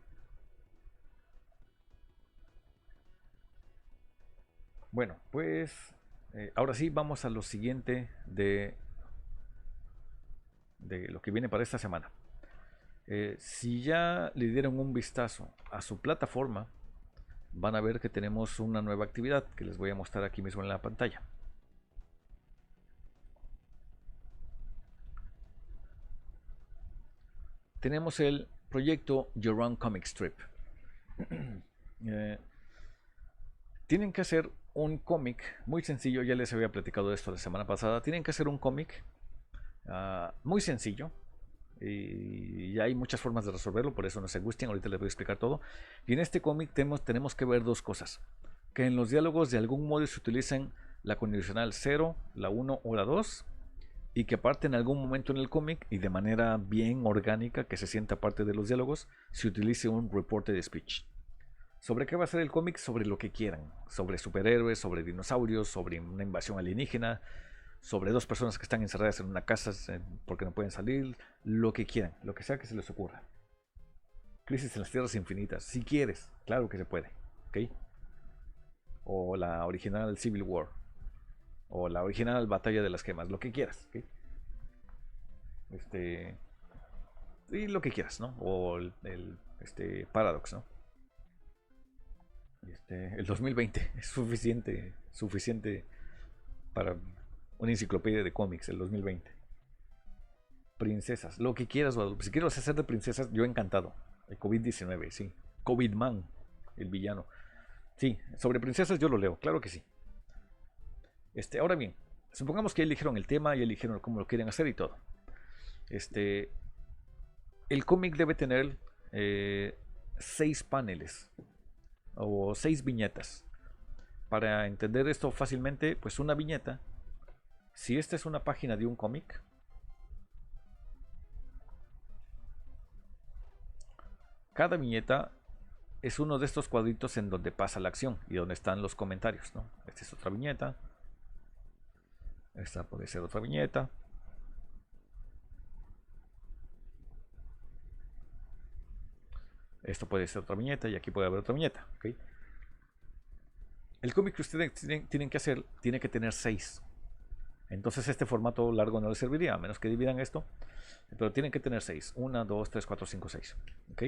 Bueno, pues ahora sí vamos a lo siguiente de lo que viene para esta semana. Si ya le dieron un vistazo a su plataforma, van a ver que tenemos una nueva actividad que les voy a mostrar aquí mismo en la pantalla. Tenemos el proyecto Your Own Comic Strip. Tienen que hacer un cómic muy sencillo, ya les había platicado de esto la semana pasada. Tienen que hacer un cómic muy sencillo. Y hay muchas formas de resolverlo, por eso no se angustien, ahorita les voy a explicar todo. Y en este cómic tenemos que ver dos cosas: que en los diálogos de algún modo se utilicen la condicional 0, la 1 o la 2, y que aparte en algún momento en el cómic y de manera bien orgánica, que se sienta parte de los diálogos, se utilice un reporte de speech. ¿Sobre qué va a ser el cómic? Sobre lo que quieran, sobre superhéroes, sobre dinosaurios, sobre una invasión alienígena, sobre dos personas que están encerradas en una casa porque no pueden salir, lo que quieran, lo que sea que se les ocurra. Crisis en las Tierras Infinitas, si quieres, claro que se puede, ¿ok? O la original Civil War, o la original Batalla de las Gemas, lo que quieras, ¿ok? Y lo que quieras, ¿no? O el Paradox, ¿no? El 2020 es suficiente para una enciclopedia de cómics, el 2020. Princesas, lo que quieras, si quieres hacer de princesas, yo encantado. El COVID-19, sí. COVID-Man, el villano. Sí, sobre princesas yo lo leo, claro que sí. Ahora bien, supongamos que ya eligieron el tema, ya eligieron cómo lo quieren hacer y todo. El cómic debe tener 6 paneles o 6 viñetas. Para entender esto fácilmente, pues una viñeta, si esta es una página de un cómic, cada viñeta es uno de estos cuadritos en donde pasa la acción y donde están los comentarios, ¿no? Esta es otra viñeta. Esta puede ser otra viñeta. Esto puede ser otra viñeta y aquí puede haber otra viñeta, ¿okay? El cómic que ustedes tienen que hacer tiene que tener 6. Entonces este formato largo no les serviría, a menos que dividan esto. Pero tienen que tener 6. 1, 2, 3, 4, 5, 6. ¿Ok?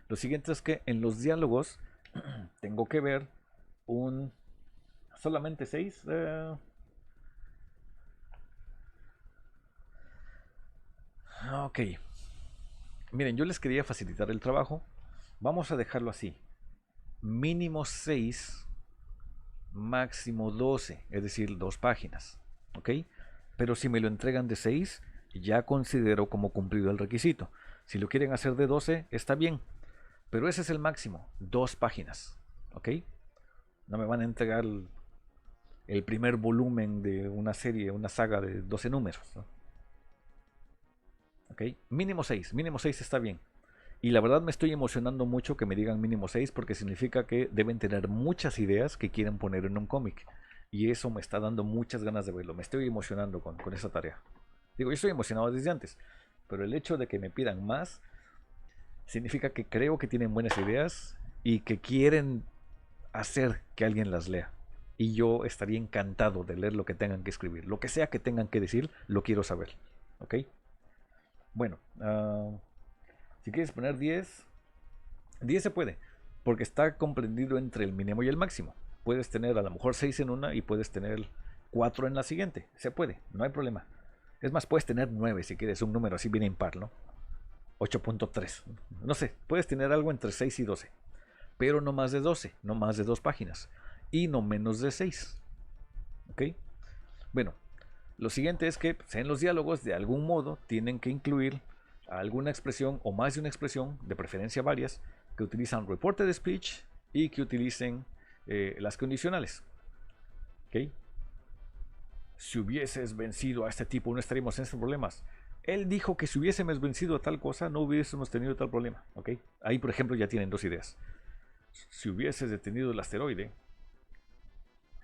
Lo siguiente es que en los diálogos tengo que ver solamente 6. Ok. Miren, yo les quería facilitar el trabajo. Vamos a dejarlo así. Mínimo 6, máximo 12, es decir, 2 páginas. ¿Ok? Pero si me lo entregan de 6, ya considero como cumplido el requisito. Si lo quieren hacer de 12, está bien. Pero ese es el máximo, 2 páginas. ¿Ok? No me van a entregar el primer volumen de una serie, una saga de 12 números, ¿no? ¿Ok? Mínimo 6 está bien. Y la verdad me estoy emocionando mucho que me digan mínimo 6 porque significa que deben tener muchas ideas que quieren poner en un cómic. Y eso me está dando muchas ganas de verlo. Me estoy emocionando con esa tarea. Digo, yo estoy emocionado desde antes. Pero el hecho de que me pidan más significa que creo que tienen buenas ideas y que quieren hacer que alguien las lea. Y yo estaría encantado de leer lo que tengan que escribir. Lo que sea que tengan que decir, lo quiero saber. ¿Ok? Bueno, si quieres poner 10 se puede, porque está comprendido entre el mínimo y el máximo. Puedes tener a lo mejor 6 en una y puedes tener 4 en la siguiente. Se puede, no hay problema. Es más, puedes tener 9 si quieres, un número así bien impar, ¿no? 8.3. No sé, puedes tener algo entre 6 y 12. Pero no más de 12, no más de 2 páginas. Y no menos de 6. ¿Ok? Bueno, lo siguiente es que pues, en los diálogos de algún modo tienen que incluir alguna expresión o más de una expresión, de preferencia varias, que utilizan reported speech y que utilicen las condicionales. ¿Ok? Si hubieses vencido a este tipo no estaríamos en estos problemas. Él dijo que si hubiésemos vencido a tal cosa no hubiésemos tenido tal problema. ¿Ok? Ahí por ejemplo ya tienen 2 ideas. Si hubieses detenido el asteroide,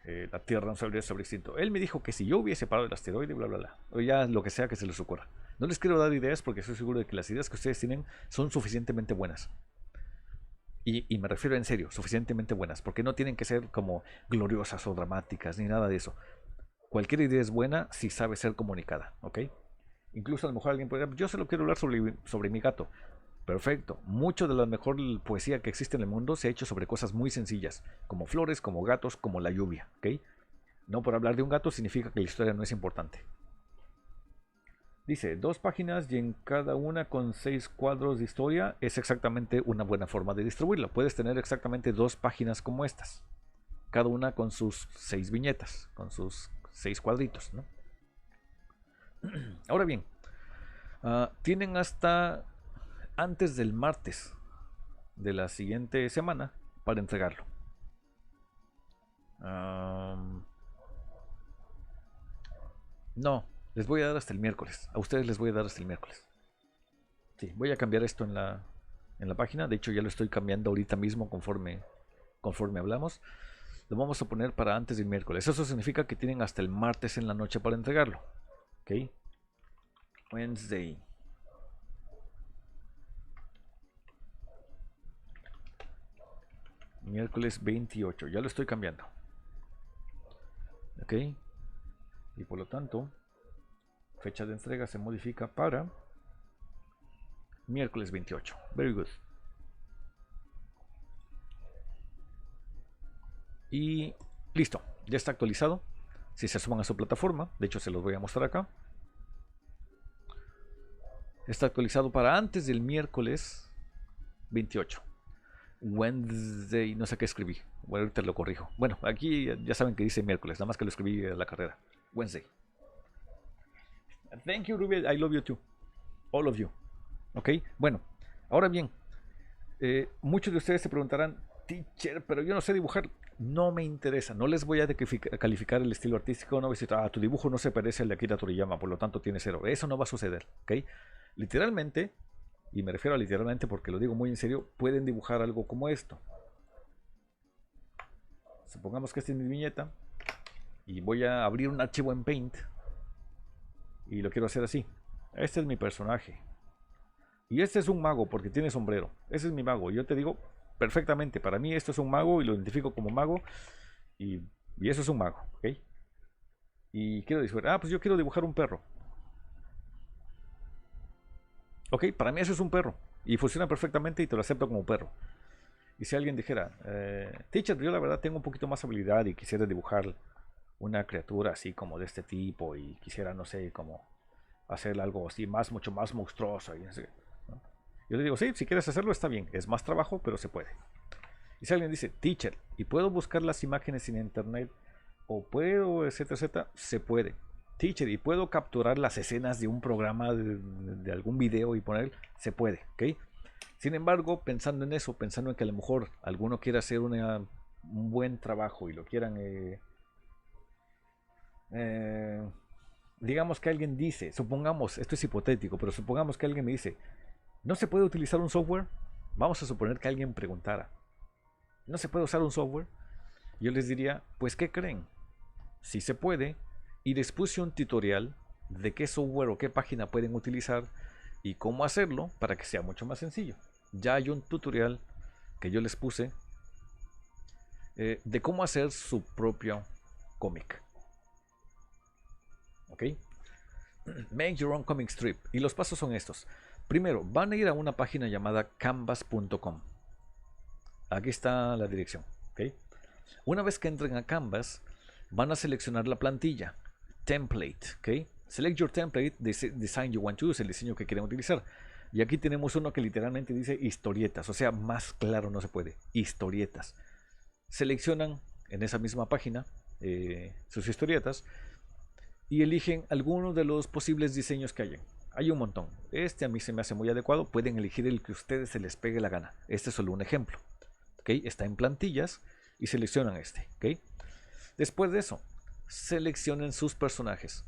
la Tierra no se habría sobreextinto. Él me dijo que si yo hubiese parado el asteroide, bla bla bla, o ya lo que sea que se les ocurra. No les quiero dar ideas porque estoy seguro de que las ideas que ustedes tienen son suficientemente buenas. Y me refiero en serio, suficientemente buenas, porque no tienen que ser como gloriosas o dramáticas ni nada de eso. Cualquier idea es buena si sabe ser comunicada, ¿ok? Incluso a lo mejor alguien puede decir, yo solo quiero hablar sobre mi gato. Perfecto. Mucho de la mejor poesía que existe en el mundo se ha hecho sobre cosas muy sencillas, como flores, como gatos, como la lluvia, ¿ok? No por hablar de un gato significa que la historia no es importante. Dice, 2 páginas y en cada una con 6 cuadros de historia es exactamente una buena forma de distribuirla. Puedes tener exactamente 2 páginas como estas, cada una con sus 6 viñetas, con sus 6 cuadritos, ¿no? Ahora bien, tienen hasta antes del martes de la siguiente semana para entregarlo. No, les voy a dar hasta el miércoles. A ustedes les voy a dar hasta el miércoles. Sí, voy a cambiar esto en la página. De hecho ya lo estoy cambiando ahorita mismo conforme hablamos. Lo vamos a poner para antes del miércoles. Eso significa que tienen hasta el martes en la noche para entregarlo. Ok. Wednesday. Miércoles 28. Ya lo estoy cambiando. Ok. Y por lo tanto, fecha de entrega se modifica para miércoles 28. Very good. Y listo. Ya está actualizado. Si se suman a su plataforma, de hecho se los voy a mostrar acá. Está actualizado para antes del miércoles 28. Wednesday, no sé qué escribí. Bueno, ahorita lo corrijo. Bueno, aquí ya saben que dice miércoles, nada más que lo escribí en la carrera. Wednesday. Thank you, Ruby. I love you too. All of you. Ok, bueno, ahora bien, muchos de ustedes se preguntarán, teacher, pero yo no sé dibujar. No me interesa, no les voy a calificar el estilo artístico, no voy a decir, tu dibujo no se parece al de Akira Toriyama, por lo tanto tiene 0. Eso no va a suceder, ¿ok? Literalmente, y me refiero a literalmente porque lo digo muy en serio, pueden dibujar algo como esto. Supongamos que esta es mi viñeta y voy a abrir un archivo en Paint y lo quiero hacer así. Este es mi personaje y este es un mago porque tiene sombrero. Ese es mi mago. Yo te digo perfectamente, para mí esto es un mago y lo identifico como mago y eso es un mago, ¿ok? Y quiero decir, pues yo quiero dibujar un perro. Ok, para mí eso es un perro y funciona perfectamente y te lo acepto como perro. Y si alguien dijera, teacher, yo la verdad tengo un poquito más habilidad y quisiera dibujar una criatura así como de este tipo y quisiera, no sé, como hacer algo así mucho más monstruoso y no sé, ¿no? Yo le digo, sí, si quieres hacerlo está bien, es más trabajo, pero se puede. Y si alguien dice, teacher, ¿y puedo buscar las imágenes en internet? O puedo, etcétera, etcétera, se puede. Teacher, ¿y puedo capturar las escenas de un programa, de algún video y poner? Se puede, ¿ok? Sin embargo, pensando en eso, pensando en que a lo mejor alguno quiera hacer un buen trabajo y lo quieran, digamos que alguien dice, supongamos, esto es hipotético, pero supongamos que alguien me dice, ¿no se puede utilizar un software? Vamos a suponer que alguien preguntara, ¿no se puede usar un software? Yo les diría, pues ¿qué creen? Sí se puede, y les puse un tutorial de qué software o qué página pueden utilizar y cómo hacerlo para que sea mucho más sencillo. Ya hay un tutorial que yo les puse de cómo hacer su propio cómic. ¿Ok? Make your own comic strip. Y los pasos son estos. Primero, van a ir a una página llamada canvas.com. Aquí está la dirección. ¿Ok? Una vez que entren a Canvas, van a seleccionar la plantilla. Template. ¿Ok? Select your template, the design you want to use, el diseño que quieren utilizar. Y aquí tenemos uno que literalmente dice historietas, o sea, más claro no se puede, historietas. Seleccionan en esa misma página sus historietas y eligen algunos de los posibles diseños que hayan. Hay un montón. Este a mí se me hace muy adecuado. Pueden elegir el que a ustedes se les pegue la gana. Este es solo un ejemplo. ¿Okay? Está en plantillas y seleccionan este. ¿Okay? Después de eso, seleccionen sus personajes.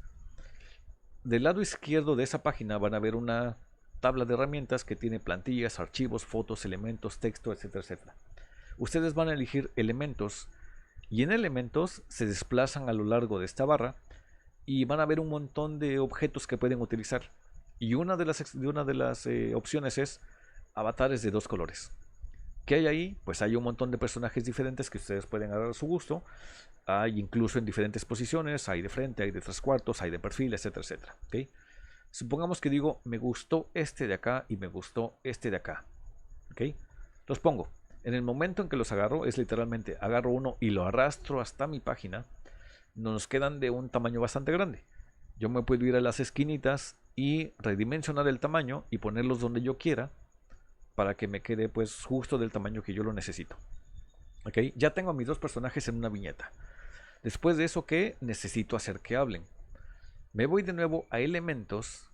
Del lado izquierdo de esa página van a ver una tabla de herramientas que tiene plantillas, archivos, fotos, elementos, texto, etcétera, etcétera. Ustedes van a elegir elementos y en elementos se desplazan a lo largo de esta barra y van a ver un montón de objetos que pueden utilizar. Y una de las opciones es avatares de 2 colores. ¿Qué hay ahí? Pues hay un montón de personajes diferentes que ustedes pueden agarrar a su gusto. Hay incluso en diferentes posiciones, hay de frente, hay de 3/4, hay de perfil, etcétera, etcétera. ¿Okay? Supongamos que digo, me gustó este de acá y me gustó este de acá. ¿Okay? Los pongo. En el momento en que los agarro, es literalmente agarro uno y lo arrastro hasta mi página. Nos quedan de un tamaño bastante grande. Yo me puedo ir a las esquinitas y redimensionar el tamaño y ponerlos donde yo quiera para que me quede pues justo del tamaño que yo lo necesito. ¿Ok? Ya tengo a mis 2 personajes en una viñeta. Después de eso, ¿qué necesito hacer que hablen? Me voy de nuevo a elementos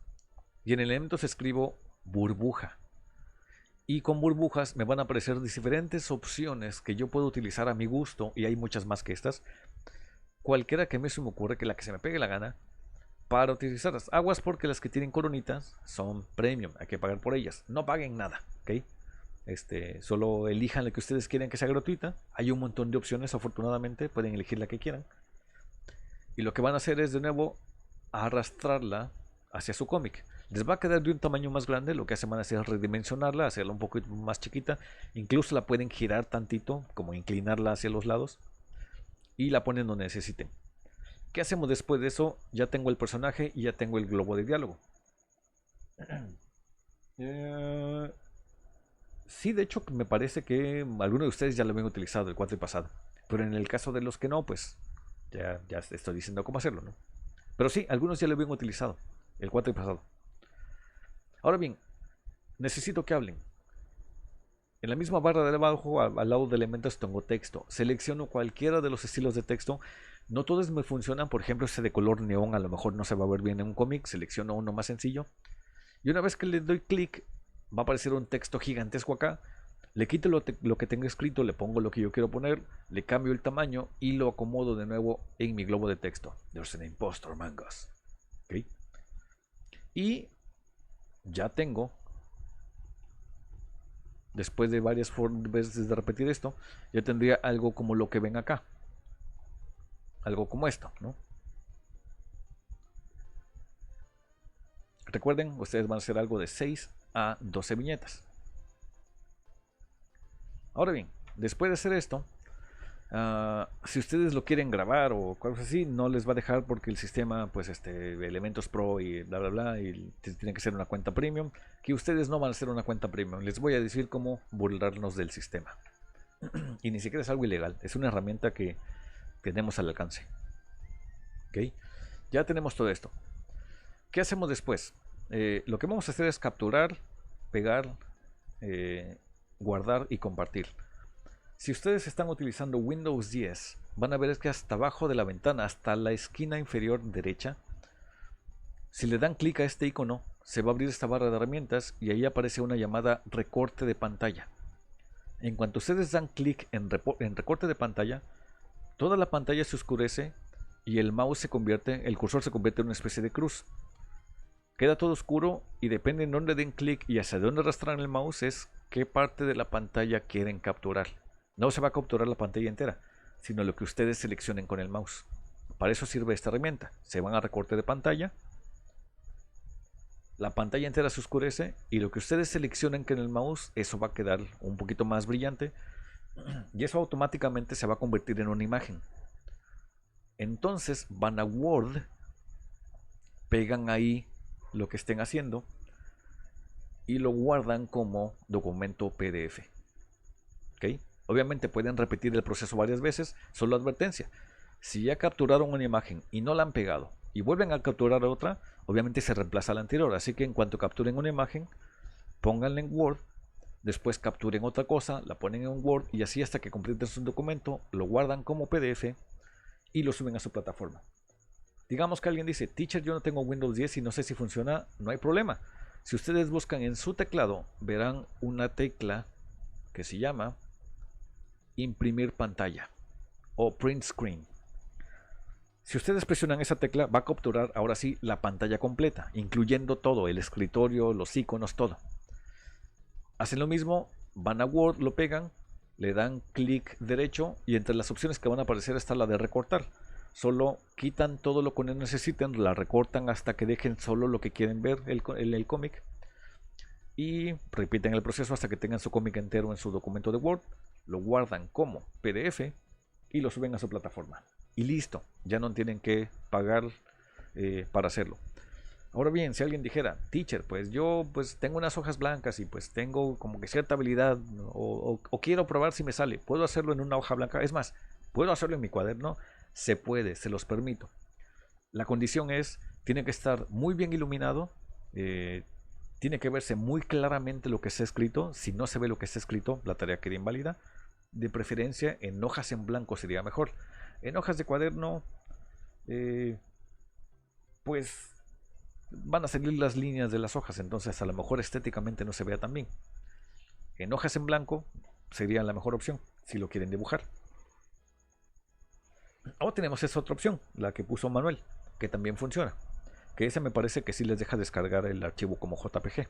y en elementos escribo burbuja. Y con burbujas me van a aparecer diferentes opciones que yo puedo utilizar a mi gusto y hay muchas más que estas. Cualquiera que se me ocurre, que la que se me pegue la gana, para utilizarlas. Aguas porque las que tienen coronitas son premium, hay que pagar por ellas. No paguen nada, ¿ok? Solo elijan la que ustedes quieren que sea gratuita. Hay un montón de opciones, afortunadamente, pueden elegir la que quieran. Y lo que van a hacer es de nuevo arrastrarla hacia su cómic. Les va a quedar de un tamaño más grande, lo que hacen van a hacer es redimensionarla, hacerla un poco más chiquita. Incluso la pueden girar tantito, como inclinarla hacia los lados. Y la ponen donde necesiten. ¿Qué hacemos después de eso? Ya tengo el personaje y ya tengo el globo de diálogo. Sí, de hecho me parece que algunos de ustedes ya lo habían utilizado el cuatri pasado. Pero en el caso de los que no, pues ya estoy diciendo cómo hacerlo, ¿no? Pero sí, algunos ya lo habían utilizado el cuatri pasado. Ahora bien, necesito que hablen. En la misma barra de abajo, al lado de elementos, tengo texto. Selecciono cualquiera de los estilos de texto. No todos me funcionan. Por ejemplo, este de color neón a lo mejor no se va a ver bien en un cómic. Selecciono uno más sencillo. Y una vez que le doy clic, va a aparecer un texto gigantesco acá. Le quito lo que tengo escrito, le pongo lo que yo quiero poner, le cambio el tamaño y lo acomodo de nuevo en mi globo de texto. There's an impostor among us. ¿Okay? Y ya tengo... Después de varias veces de repetir esto, yo tendría algo como lo que ven acá. Algo como esto, ¿no? Recuerden, ustedes van a hacer algo de 6 a 12 viñetas. Ahora bien, después de hacer esto, si ustedes lo quieren grabar o cosas así, no les va a dejar porque el sistema, pues Elementos Pro y bla bla bla, y tiene que ser una cuenta premium, que ustedes no van a hacer una cuenta premium. Les voy a decir cómo burlarnos del sistema. Y ni siquiera es algo ilegal, es una herramienta que tenemos al alcance. ¿Ok? Ya tenemos todo esto. ¿Qué hacemos después? Lo que vamos a hacer es capturar, pegar, guardar y compartir. Si ustedes están utilizando Windows 10, van a ver que hasta abajo de la ventana, hasta la esquina inferior derecha, si le dan clic a este icono, se va a abrir esta barra de herramientas y ahí aparece una llamada recorte de pantalla. En cuanto ustedes dan clic en recorte de pantalla, toda la pantalla se oscurece y el cursor se convierte en una especie de cruz. Queda todo oscuro y depende en dónde den clic y hacia dónde arrastran el mouse es qué parte de la pantalla quieren capturar. No se va a capturar la pantalla entera, sino lo que ustedes seleccionen con el mouse. Para eso sirve esta herramienta. Se van a recorte de pantalla, la pantalla entera se oscurece y lo que ustedes seleccionen con el mouse, eso va a quedar un poquito más brillante y eso automáticamente se va a convertir en una imagen. Entonces van a Word, pegan ahí lo que estén haciendo y lo guardan como documento PDF. ¿Ok? Obviamente pueden repetir el proceso varias veces. Solo advertencia: si ya capturaron una imagen y no la han pegado y vuelven a capturar otra, obviamente se reemplaza la anterior. Así que en cuanto capturen una imagen, pónganla en Word, después capturen otra cosa, la ponen en Word y así hasta que completen su documento, lo guardan como PDF y lo suben a su plataforma. Digamos que alguien dice, teacher, yo no tengo Windows 10 y no sé si funciona, no hay problema. Si ustedes buscan en su teclado, verán una tecla que se llama imprimir pantalla o print screen. Si ustedes presionan esa tecla, va a capturar ahora sí la pantalla completa, incluyendo todo, el escritorio, los iconos, todo. Hacen lo mismo, van a Word, lo pegan, le dan clic derecho y entre las opciones que van a aparecer está la de recortar. Solo quitan todo lo que no necesiten, la recortan hasta que dejen solo lo que quieren ver, el cómic. Y repiten el proceso hasta que tengan su cómic entero en su documento de Word. Lo guardan como PDF y lo suben a su plataforma. Y listo, ya no tienen que pagar para hacerlo. Ahora bien, si alguien dijera, teacher, pues yo pues tengo unas hojas blancas y pues tengo como que cierta habilidad o quiero probar si me sale, ¿puedo hacerlo en una hoja blanca? Es más, ¿puedo hacerlo en mi cuaderno? Se puede, se los permito. La condición es, tiene que estar muy bien iluminado, tiene que verse muy claramente lo que está escrito. Si no se ve lo que está escrito, la tarea queda inválida. De preferencia en hojas en blanco sería mejor. En hojas de cuaderno, pues van a salir las líneas de las hojas, entonces a lo mejor estéticamente no se vea tan bien. En hojas en blanco sería la mejor opción si lo quieren dibujar. Ahora tenemos esa otra opción, la que puso Manuel, que también funciona. Que esa me parece que sí les deja descargar el archivo como JPG.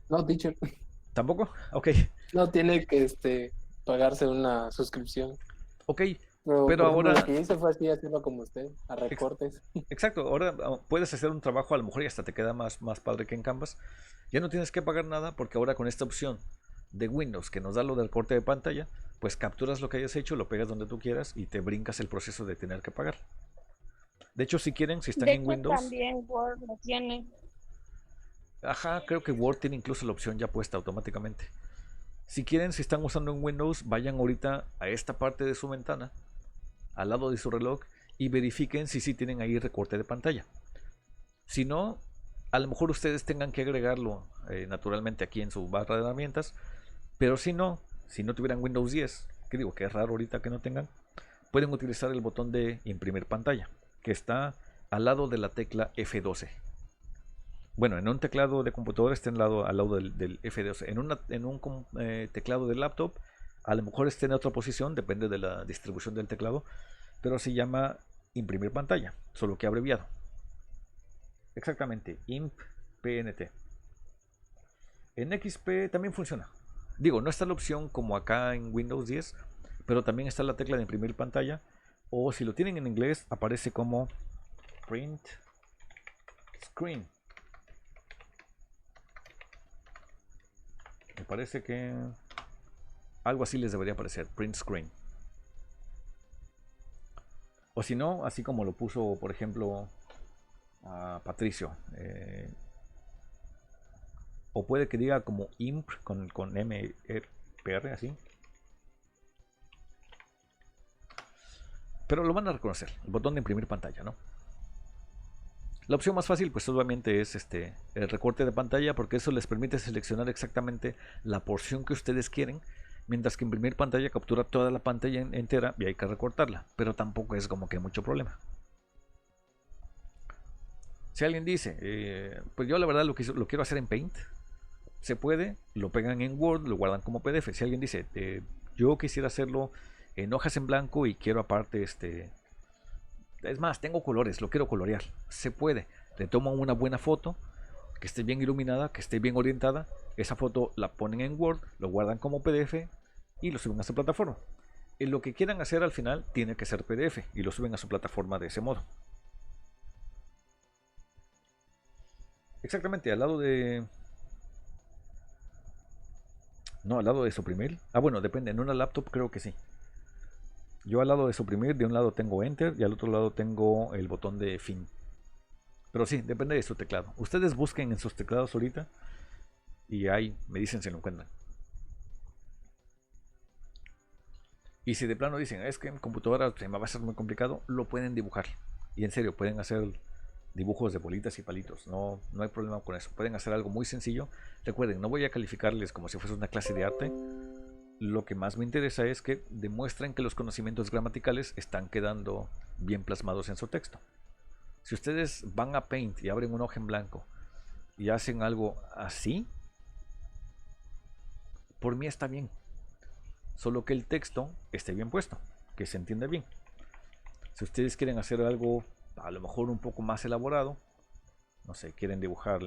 No, teacher. ¿Tampoco? Ok. No tiene que pagarse una suscripción. Ok. Pero Pero por ejemplo, ahora... lo que hice fue así, hacerlo como usted, a recortes. Exacto, ahora puedes hacer un trabajo a lo mejor y hasta te queda más padre que en Canvas. Ya no tienes que pagar nada porque ahora con esta opción de Windows que nos da lo del corte de pantalla, pues capturas lo que hayas hecho, lo pegas donde tú quieras y te brincas el proceso de tener que pagar. De hecho, si quieren, si están De en hecho, Windows, también Word lo tiene. ajá, creo que Word tiene incluso la opción ya puesta automáticamente. Si quieren, si están usando en Windows, vayan ahorita a esta parte de su ventana, al lado de su reloj, y verifiquen si sí tienen ahí recorte de pantalla. Si no, a lo mejor ustedes tengan que agregarlo naturalmente aquí en su barra de herramientas, pero si no tuvieran Windows 10, que digo que es raro ahorita que no tengan, pueden utilizar el botón de imprimir pantalla, que está al lado de la tecla F12. Bueno, en un teclado de computadora está al lado del F12. En un teclado de laptop, a lo mejor esté en otra posición, depende de la distribución del teclado, pero se llama imprimir pantalla, solo que abreviado. Exactamente, imp PNT. En XP también funciona. Digo, no está la opción como acá en Windows 10, pero también está la tecla de imprimir pantalla. O si lo tienen en inglés, aparece como print screen. Me parece que algo así les debería aparecer, print screen. O si no, así como lo puso, por ejemplo, a Patricio. O puede que diga como imp con MPR así. Pero lo van a reconocer, el botón de imprimir pantalla, ¿no? La opción más fácil pues obviamente es el recorte de pantalla, porque eso les permite seleccionar exactamente la porción que ustedes quieren, mientras que imprimir pantalla captura toda la pantalla entera y hay que recortarla, pero tampoco es como que mucho problema. Si alguien dice, pues yo la verdad lo quiero hacer en Paint, se puede, lo pegan en Word, lo guardan como PDF. Si alguien dice, yo quisiera hacerlo en hojas en blanco y quiero aparte es más, tengo colores, lo quiero colorear, se puede. Le toman una buena foto, que esté bien iluminada, que esté bien orientada. Esa foto la ponen en Word, lo guardan como PDF y lo suben a su plataforma. En lo que quieran hacer al final tiene que ser PDF y lo suben a su plataforma de ese modo. Exactamente, al lado de... No, al lado de suprimir. Ah, bueno, depende. En una laptop creo que sí. Yo al lado de suprimir, de un lado tengo Enter y al otro lado tengo el botón de fin. Pero sí, depende de su teclado. Ustedes busquen en sus teclados ahorita y ahí me dicen si lo encuentran. Y si de plano dicen, es que en computadora se me va a ser muy complicado, lo pueden dibujar. Y en serio, pueden hacer dibujos de bolitas y palitos. No, no hay problema con eso. Pueden hacer algo muy sencillo. Recuerden, no voy a calificarles como si fuese una clase de arte. Lo que más me interesa es que demuestren que los conocimientos gramaticales están quedando bien plasmados en su texto. Si ustedes van a Paint y abren una hoja en blanco y hacen algo así, por mí está bien. Solo que el texto esté bien puesto, que se entienda bien. Si ustedes quieren hacer algo a lo mejor un poco más elaborado, no sé, quieren dibujar,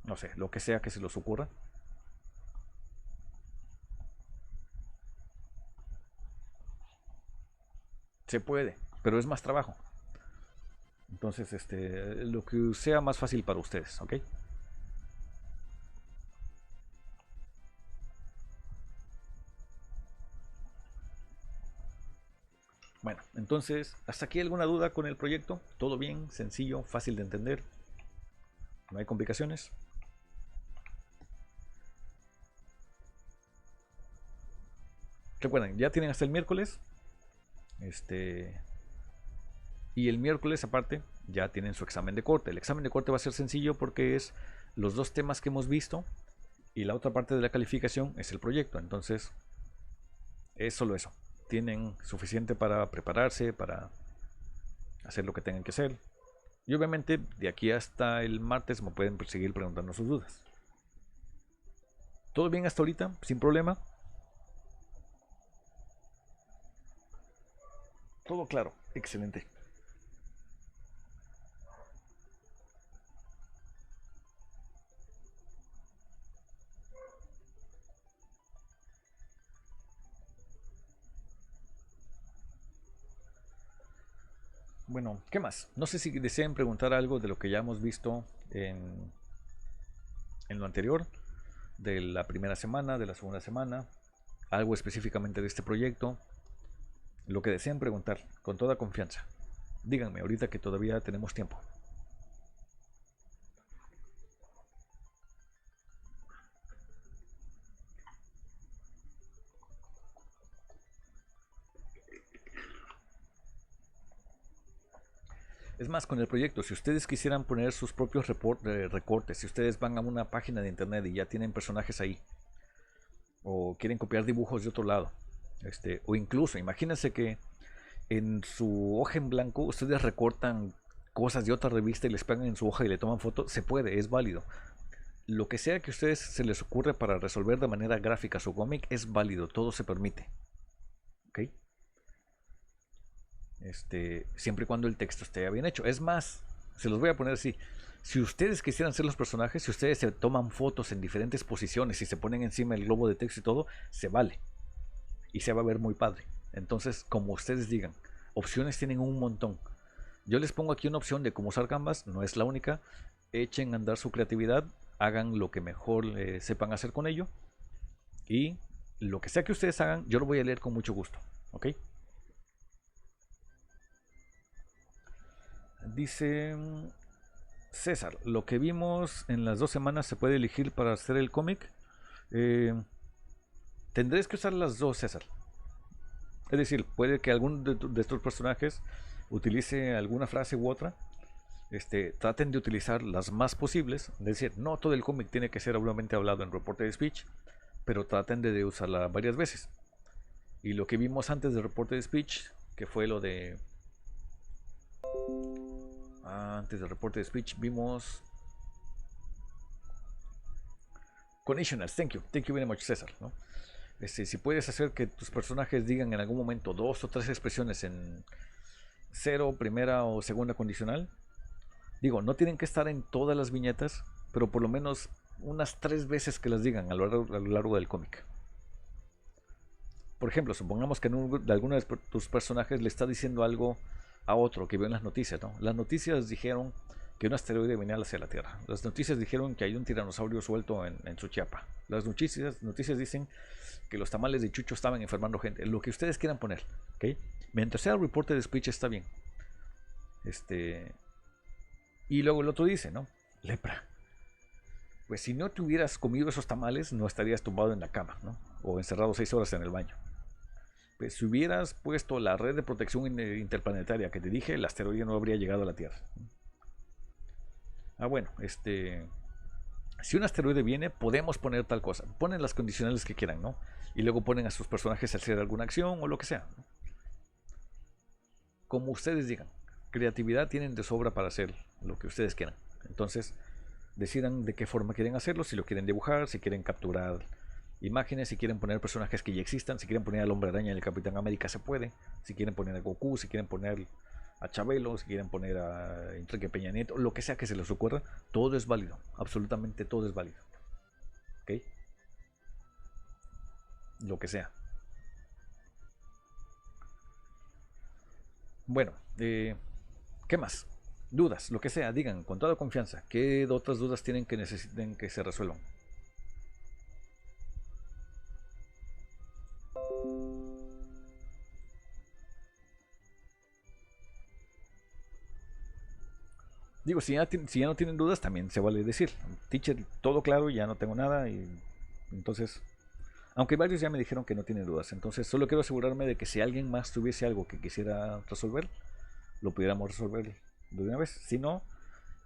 no sé, lo que sea que se les ocurra, se puede, pero es más trabajo. Entonces, lo que sea más fácil para ustedes, ¿ok? Bueno, entonces, ¿hasta aquí alguna duda con el proyecto? ¿Todo bien? ¿Sencillo? ¿Fácil de entender? ¿No hay complicaciones? Recuerden, ya tienen hasta el miércoles. Y el miércoles aparte ya tienen su examen de corte. El examen de corte va a ser sencillo porque es los dos temas que hemos visto y la otra parte de la calificación es el proyecto. Entonces es solo eso. Tienen suficiente para prepararse, para hacer lo que tengan que hacer. Y obviamente de aquí hasta el martes me pueden seguir preguntando sus dudas. ¿Todo bien hasta ahorita? ¿Sin problema? Todo claro. Excelente. Bueno, ¿qué más? No sé si desean preguntar algo de lo que ya hemos visto en lo anterior, de la primera semana, de la segunda semana, algo específicamente de este proyecto, lo que deseen preguntar, con toda confianza. Díganme ahorita que todavía tenemos tiempo. Es más, con el proyecto, si ustedes quisieran poner sus propios recortes, si ustedes van a una página de internet y ya tienen personajes ahí, o quieren copiar dibujos de otro lado, o incluso, imagínense que en su hoja en blanco ustedes recortan cosas de otra revista y les pegan en su hoja y le toman foto, se puede, es válido. Lo que sea que a ustedes se les ocurre para resolver de manera gráfica su cómic es válido, todo se permite. ¿Ok? Siempre y cuando el texto esté bien hecho. Es más, se los voy a poner así. Si ustedes quisieran ser los personajes, si ustedes se toman fotos en diferentes posiciones y se ponen encima el globo de texto y todo, se vale. Y se va a ver muy padre. Entonces, como ustedes digan, opciones tienen un montón. Yo les pongo aquí una opción de cómo usar Canvas, no es la única. Echen a andar su creatividad, hagan lo que mejor sepan hacer con ello. Y lo que sea que ustedes hagan, yo lo voy a leer con mucho gusto. ¿Ok? Dice César, lo que vimos en las 2 semanas se puede elegir para hacer el cómic. Tendréis que usar las dos, César. Es decir, puede que alguno de estos personajes utilice alguna frase u otra. Traten de utilizar las más posibles. Es decir, no todo el cómic tiene que ser obviamente hablado en reporte de speech, pero traten de usarla varias veces. Y lo que vimos antes del reporte de speech, que fue lo de... Antes del reporte de speech vimos... Conditionals, thank you very much, César, ¿no? Si puedes hacer que tus personajes digan en algún momento 2 o 3 expresiones en 0, primera o segunda condicional, digo, no tienen que estar en todas las viñetas, pero por lo menos unas 3 veces que las digan a lo largo del cómic. Por ejemplo, supongamos que de alguno de tus personajes le está diciendo algo a otro que vio en las noticias, ¿no? Las noticias dijeron que un asteroide venía hacia la Tierra. Las noticias dijeron que hay un tiranosaurio suelto en Suchiapa. Las noticias dicen que los tamales de Chucho estaban enfermando gente. Lo que ustedes quieran poner, ¿ok? Mientras sea el reporte de speech está bien. Y luego el otro dice, ¿no? Lepra. Pues si no te hubieras comido esos tamales, no estarías tumbado en la cama, ¿no? O encerrado 6 horas en el baño. Pues, si hubieras puesto la red de protección interplanetaria que te dije, el asteroide no habría llegado a la Tierra. Ah, bueno, si un asteroide viene, podemos poner tal cosa. Ponen las condicionales que quieran, ¿no? Y luego ponen a sus personajes a hacer alguna acción o lo que sea, ¿no? Como ustedes digan. Creatividad tienen de sobra para hacer lo que ustedes quieran. Entonces, decidan de qué forma quieren hacerlo. Si lo quieren dibujar, si quieren capturar imágenes, si quieren poner personajes que ya existan, si quieren poner al Hombre Araña y al Capitán América, se puede. Si quieren poner a Goku, si quieren poner a Chabelo, si quieren poner a Enrique Peña Nieto, lo que sea que se les ocurra, todo es válido. Absolutamente todo es válido. ¿Ok? Lo que sea. Bueno, ¿qué más? Dudas, lo que sea, digan con toda confianza. ¿Qué otras dudas tienen que necesiten que se resuelvan? Digo, si ya no tienen dudas, también se vale decir. Teacher, todo claro, ya no tengo nada. Y entonces, aunque varios ya me dijeron que no tienen dudas. Entonces, solo quiero asegurarme de que si alguien más tuviese algo que quisiera resolver, lo pudiéramos resolver de una vez. Si no,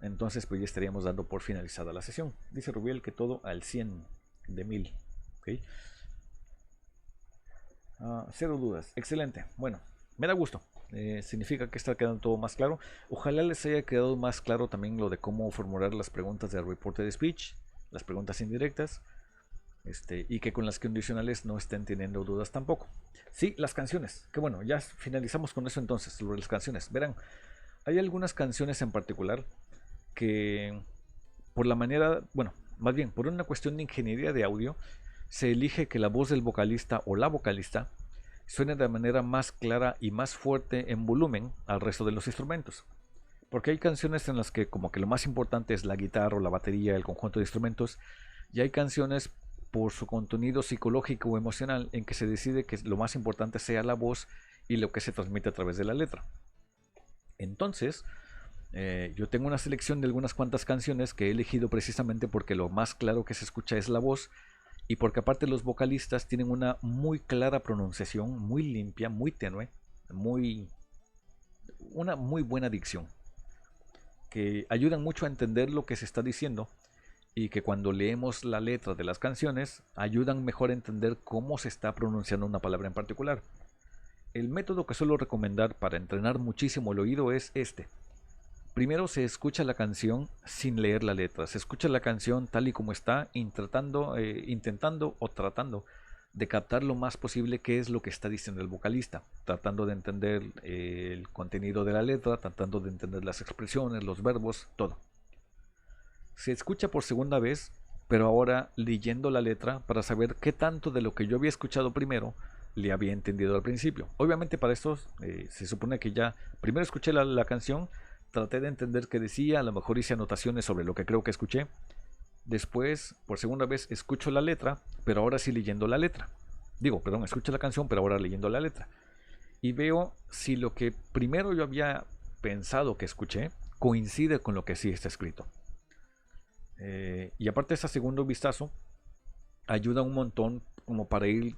entonces pues ya estaríamos dando por finalizada la sesión. Dice Rubiel que todo al 100 de 1000. ¿Okay? Cero dudas. Excelente. Bueno, me da gusto. Significa que está quedando todo más claro. Ojalá les haya quedado más claro también lo de cómo formular las preguntas del reporte de speech, las preguntas indirectas, y que con las condicionales no estén teniendo dudas tampoco. Sí, las canciones, que bueno, ya finalizamos con eso entonces, sobre las canciones. Verán, hay algunas canciones en particular que por la manera, bueno, más bien por una cuestión de ingeniería de audio, se elige que la voz del vocalista o la vocalista suene de manera más clara y más fuerte en volumen al resto de los instrumentos. Porque hay canciones en las que como que lo más importante es la guitarra o la batería, el conjunto de instrumentos, y hay canciones por su contenido psicológico o emocional en que se decide que lo más importante sea la voz y lo que se transmite a través de la letra. Entonces, yo tengo una selección de algunas cuantas canciones que he elegido precisamente porque lo más claro que se escucha es la voz, y porque aparte los vocalistas tienen una muy clara pronunciación, muy limpia, muy tenue, una muy buena dicción, que ayudan mucho a entender lo que se está diciendo, y que cuando leemos la letra de las canciones ayudan mejor a entender cómo se está pronunciando una palabra en particular. El método que suelo recomendar para entrenar muchísimo el oído es este. Primero se escucha la canción sin leer la letra, se escucha la canción tal y como está, intentando o tratando de captar lo más posible qué es lo que está diciendo el vocalista, tratando de entender el contenido de la letra, tratando de entender las expresiones, los verbos, todo. Se escucha por segunda vez, pero ahora leyendo la letra para saber qué tanto de lo que yo había escuchado primero le había entendido al principio. Obviamente para esto se supone que ya primero escuché la canción, traté de entender qué decía, a lo mejor hice anotaciones sobre lo que creo que escuché. Después, por segunda vez, escucho la letra, pero ahora sí leyendo la letra. Escucho la canción, pero ahora leyendo la letra. Y veo si lo que primero yo había pensado que escuché coincide con lo que sí está escrito. Y aparte ese segundo vistazo ayuda un montón como para ir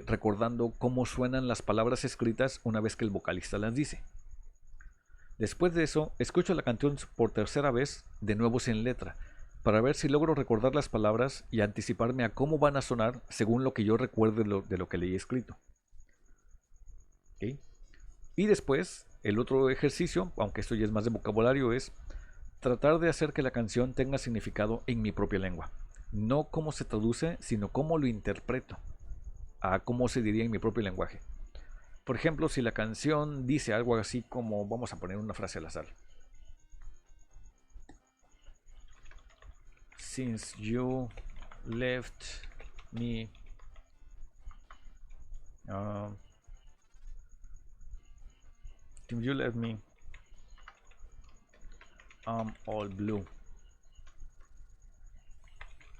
recordando cómo suenan las palabras escritas una vez que el vocalista las dice. Después de eso, escucho la canción por tercera vez, de nuevo sin letra, para ver si logro recordar las palabras y anticiparme a cómo van a sonar según lo que yo recuerde de lo que leí escrito. ¿Okay? Y después, el otro ejercicio, aunque esto ya es más de vocabulario, es tratar de hacer que la canción tenga significado en mi propia lengua. No cómo se traduce, sino cómo lo interpreto, a cómo se diría en mi propio lenguaje. Por ejemplo, si la canción dice algo así como, vamos a poner una frase al azar. Since you left me, since you left me, I'm all blue.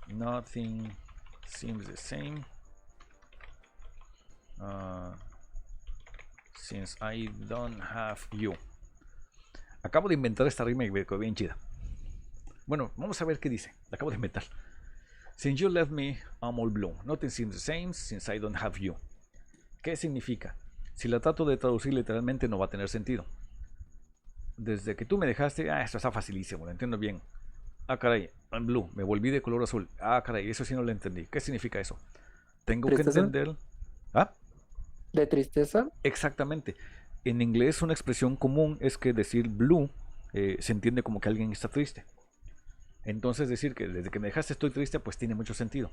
Nothing seems the same. Since I don't have you. Acabo de inventar esta rima y me quedó bien chida. Bueno, vamos a ver qué dice. La acabo de inventar. Since you left me, I'm all blue. Nothing seems the same since I don't have you. ¿Qué significa? Si la trato de traducir literalmente no va a tener sentido. Desde que tú me dejaste, esto está facilísimo, lo entiendo bien. Ah, caray, en blue, me volví de color azul. Ah, caray, eso sí no lo entendí. ¿Qué significa eso? Tengo que ¿Tristeza? entender. ¿Ah? ¿De tristeza? Exactamente. En inglés una expresión común es que decir blue se entiende como que alguien está triste. Entonces decir que desde que me dejaste estoy triste, pues tiene mucho sentido.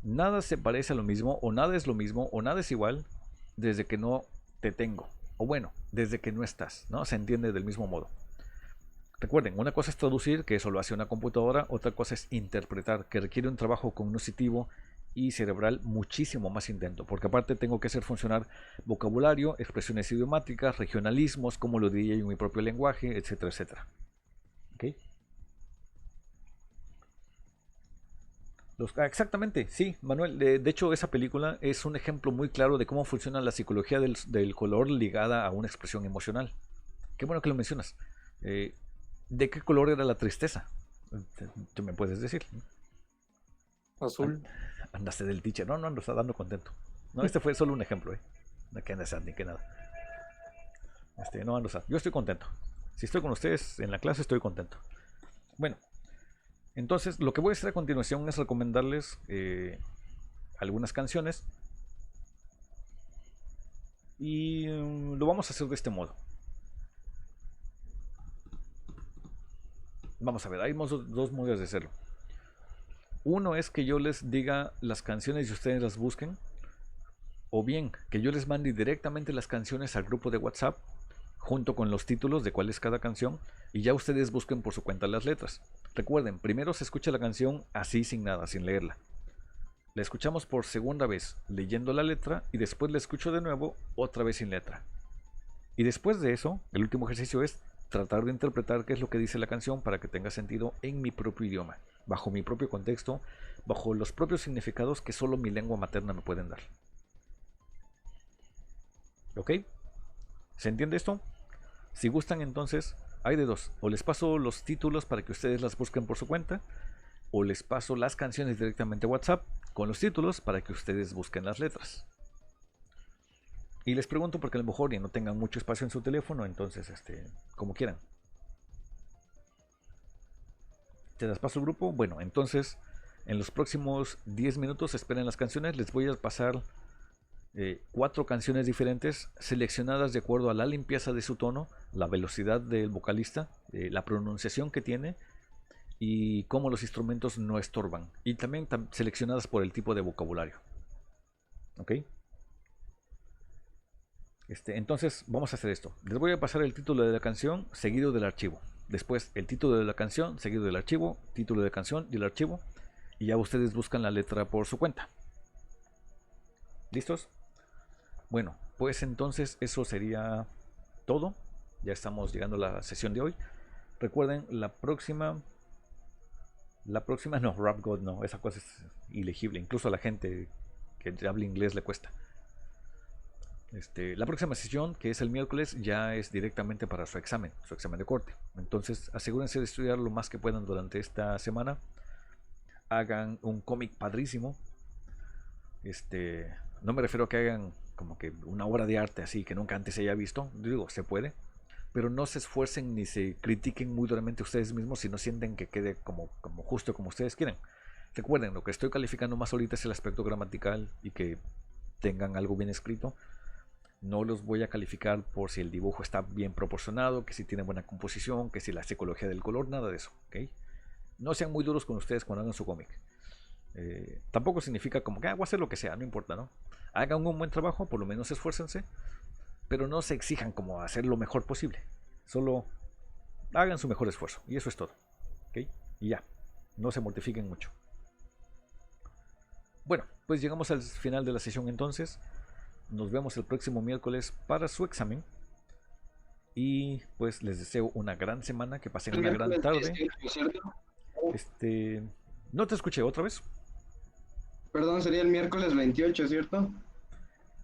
Nada se parece a lo mismo, o nada es lo mismo, o nada es igual desde que no te tengo. O bueno, desde que no estás, ¿no? Se entiende del mismo modo. Recuerden, una cosa es traducir, que eso lo hace una computadora, otra cosa es interpretar, que requiere un trabajo cognitivo y cerebral muchísimo más intenso, porque aparte tengo que hacer funcionar vocabulario, expresiones idiomáticas, regionalismos, como lo diría yo en mi propio lenguaje, etcétera, etcétera. ¿Ok? Exactamente, sí, Manuel. De hecho, esa película es un ejemplo muy claro de cómo funciona la psicología del color ligada a una expresión emocional. Qué bueno que lo mencionas. ¿De qué color era la tristeza? Tú me puedes decir. Azul. Andaste del teacher. No, no, está dando contento. No, este fue solo un ejemplo, No que andas ni que nada. No ando sad. Yo estoy contento. Si estoy con ustedes en la clase, estoy contento. Bueno. Entonces, lo que voy a hacer a continuación es recomendarles algunas canciones y lo vamos a hacer de este modo. Vamos a ver, hay dos modos de hacerlo. Uno es que yo les diga las canciones y ustedes las busquen, o bien que yo les mande directamente las canciones al grupo de WhatsApp junto con los títulos de cuál es cada canción y ya ustedes busquen por su cuenta las letras. Recuerden, primero se escucha la canción así sin nada, sin leerla. La escuchamos por segunda vez leyendo la letra y después la escucho de nuevo otra vez sin letra. Y después de eso, el último ejercicio es tratar de interpretar qué es lo que dice la canción para que tenga sentido en mi propio idioma, bajo mi propio contexto, bajo los propios significados que solo mi lengua materna me pueden dar. ¿Ok? ¿Se entiende esto? Si gustan entonces, hay de dos. O les paso los títulos para que ustedes las busquen por su cuenta, o les paso las canciones directamente a WhatsApp con los títulos para que ustedes busquen las letras. Y les pregunto porque a lo mejor ya no tengan mucho espacio en su teléfono, entonces, como quieran. ¿Te las paso al grupo? Bueno, entonces, en los próximos 10 minutos esperen las canciones. Les voy a pasar 4 canciones diferentes seleccionadas de acuerdo a la limpieza de su tono, la velocidad del vocalista, la pronunciación que tiene y cómo los instrumentos no estorban, y también seleccionadas por el tipo de vocabulario. ¿Ok? Entonces vamos a hacer esto. Les voy a pasar el título de la canción seguido del archivo, después el título de la canción seguido del archivo, título de canción y el archivo, y ya ustedes buscan la letra por su cuenta. ¿Listos? Bueno, pues entonces eso sería todo. Ya estamos llegando a la sesión de hoy. Recuerden, la próxima no, Rap God no, esa cosa es ilegible. Incluso a la gente que habla inglés le cuesta. La próxima sesión, que es el miércoles, ya es directamente para su examen de corte. Entonces asegúrense de estudiar lo más que puedan durante esta semana. Hagan un cómic padrísimo. No me refiero a que hagan como que una obra de arte así que nunca antes se haya visto. Digo, se puede, pero no se esfuercen ni se critiquen muy duramente ustedes mismos si no sienten que quede como justo como ustedes quieren. Recuerden, lo que estoy calificando más ahorita es el aspecto gramatical y que tengan algo bien escrito. No los voy a calificar por si el dibujo está bien proporcionado, que si tiene buena composición, que si la psicología del color, nada de eso, ¿ok? No sean muy duros con ustedes cuando hagan su cómic. Tampoco significa como que voy a hacer lo que sea, no importa, ¿no? Hagan un buen trabajo, por lo menos esfuércense, pero no se exijan como hacer lo mejor posible. Solo hagan su mejor esfuerzo y eso es todo, ¿ok? Y ya, no se mortifiquen mucho. Bueno, pues llegamos al final de la sesión entonces. Nos vemos el próximo miércoles para su examen. Y pues les deseo una gran semana, que pasen una gran tarde. No te escuché otra vez. Perdón, sería el miércoles 28, ¿cierto?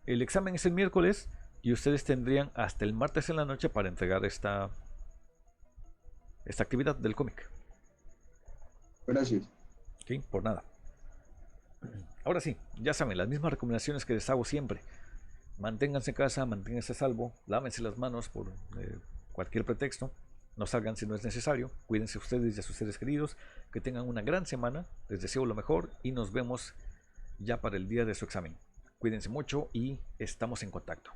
El examen es el miércoles y ustedes tendrían hasta el martes en la noche para entregar esta actividad del cómic. Gracias. ¿Sí? Por nada. Ahora sí, ya saben, las mismas recomendaciones que les hago siempre. Manténganse en casa, manténganse a salvo, lávense las manos por cualquier pretexto. No salgan si no es necesario. Cuídense ustedes y a sus seres queridos. Que tengan una gran semana. Les deseo lo mejor y nos vemos ya para el día de su examen. Cuídense mucho y estamos en contacto.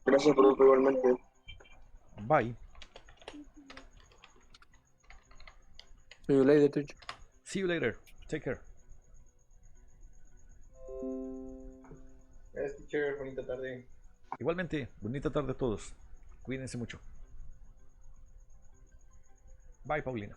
Gracias, profe, igualmente. Bye. See you later, teacher. See you later. Take care. Gracias, teacher. Bonita tarde. Igualmente, bonita tarde a todos. Cuídense mucho. Bye, Paulina.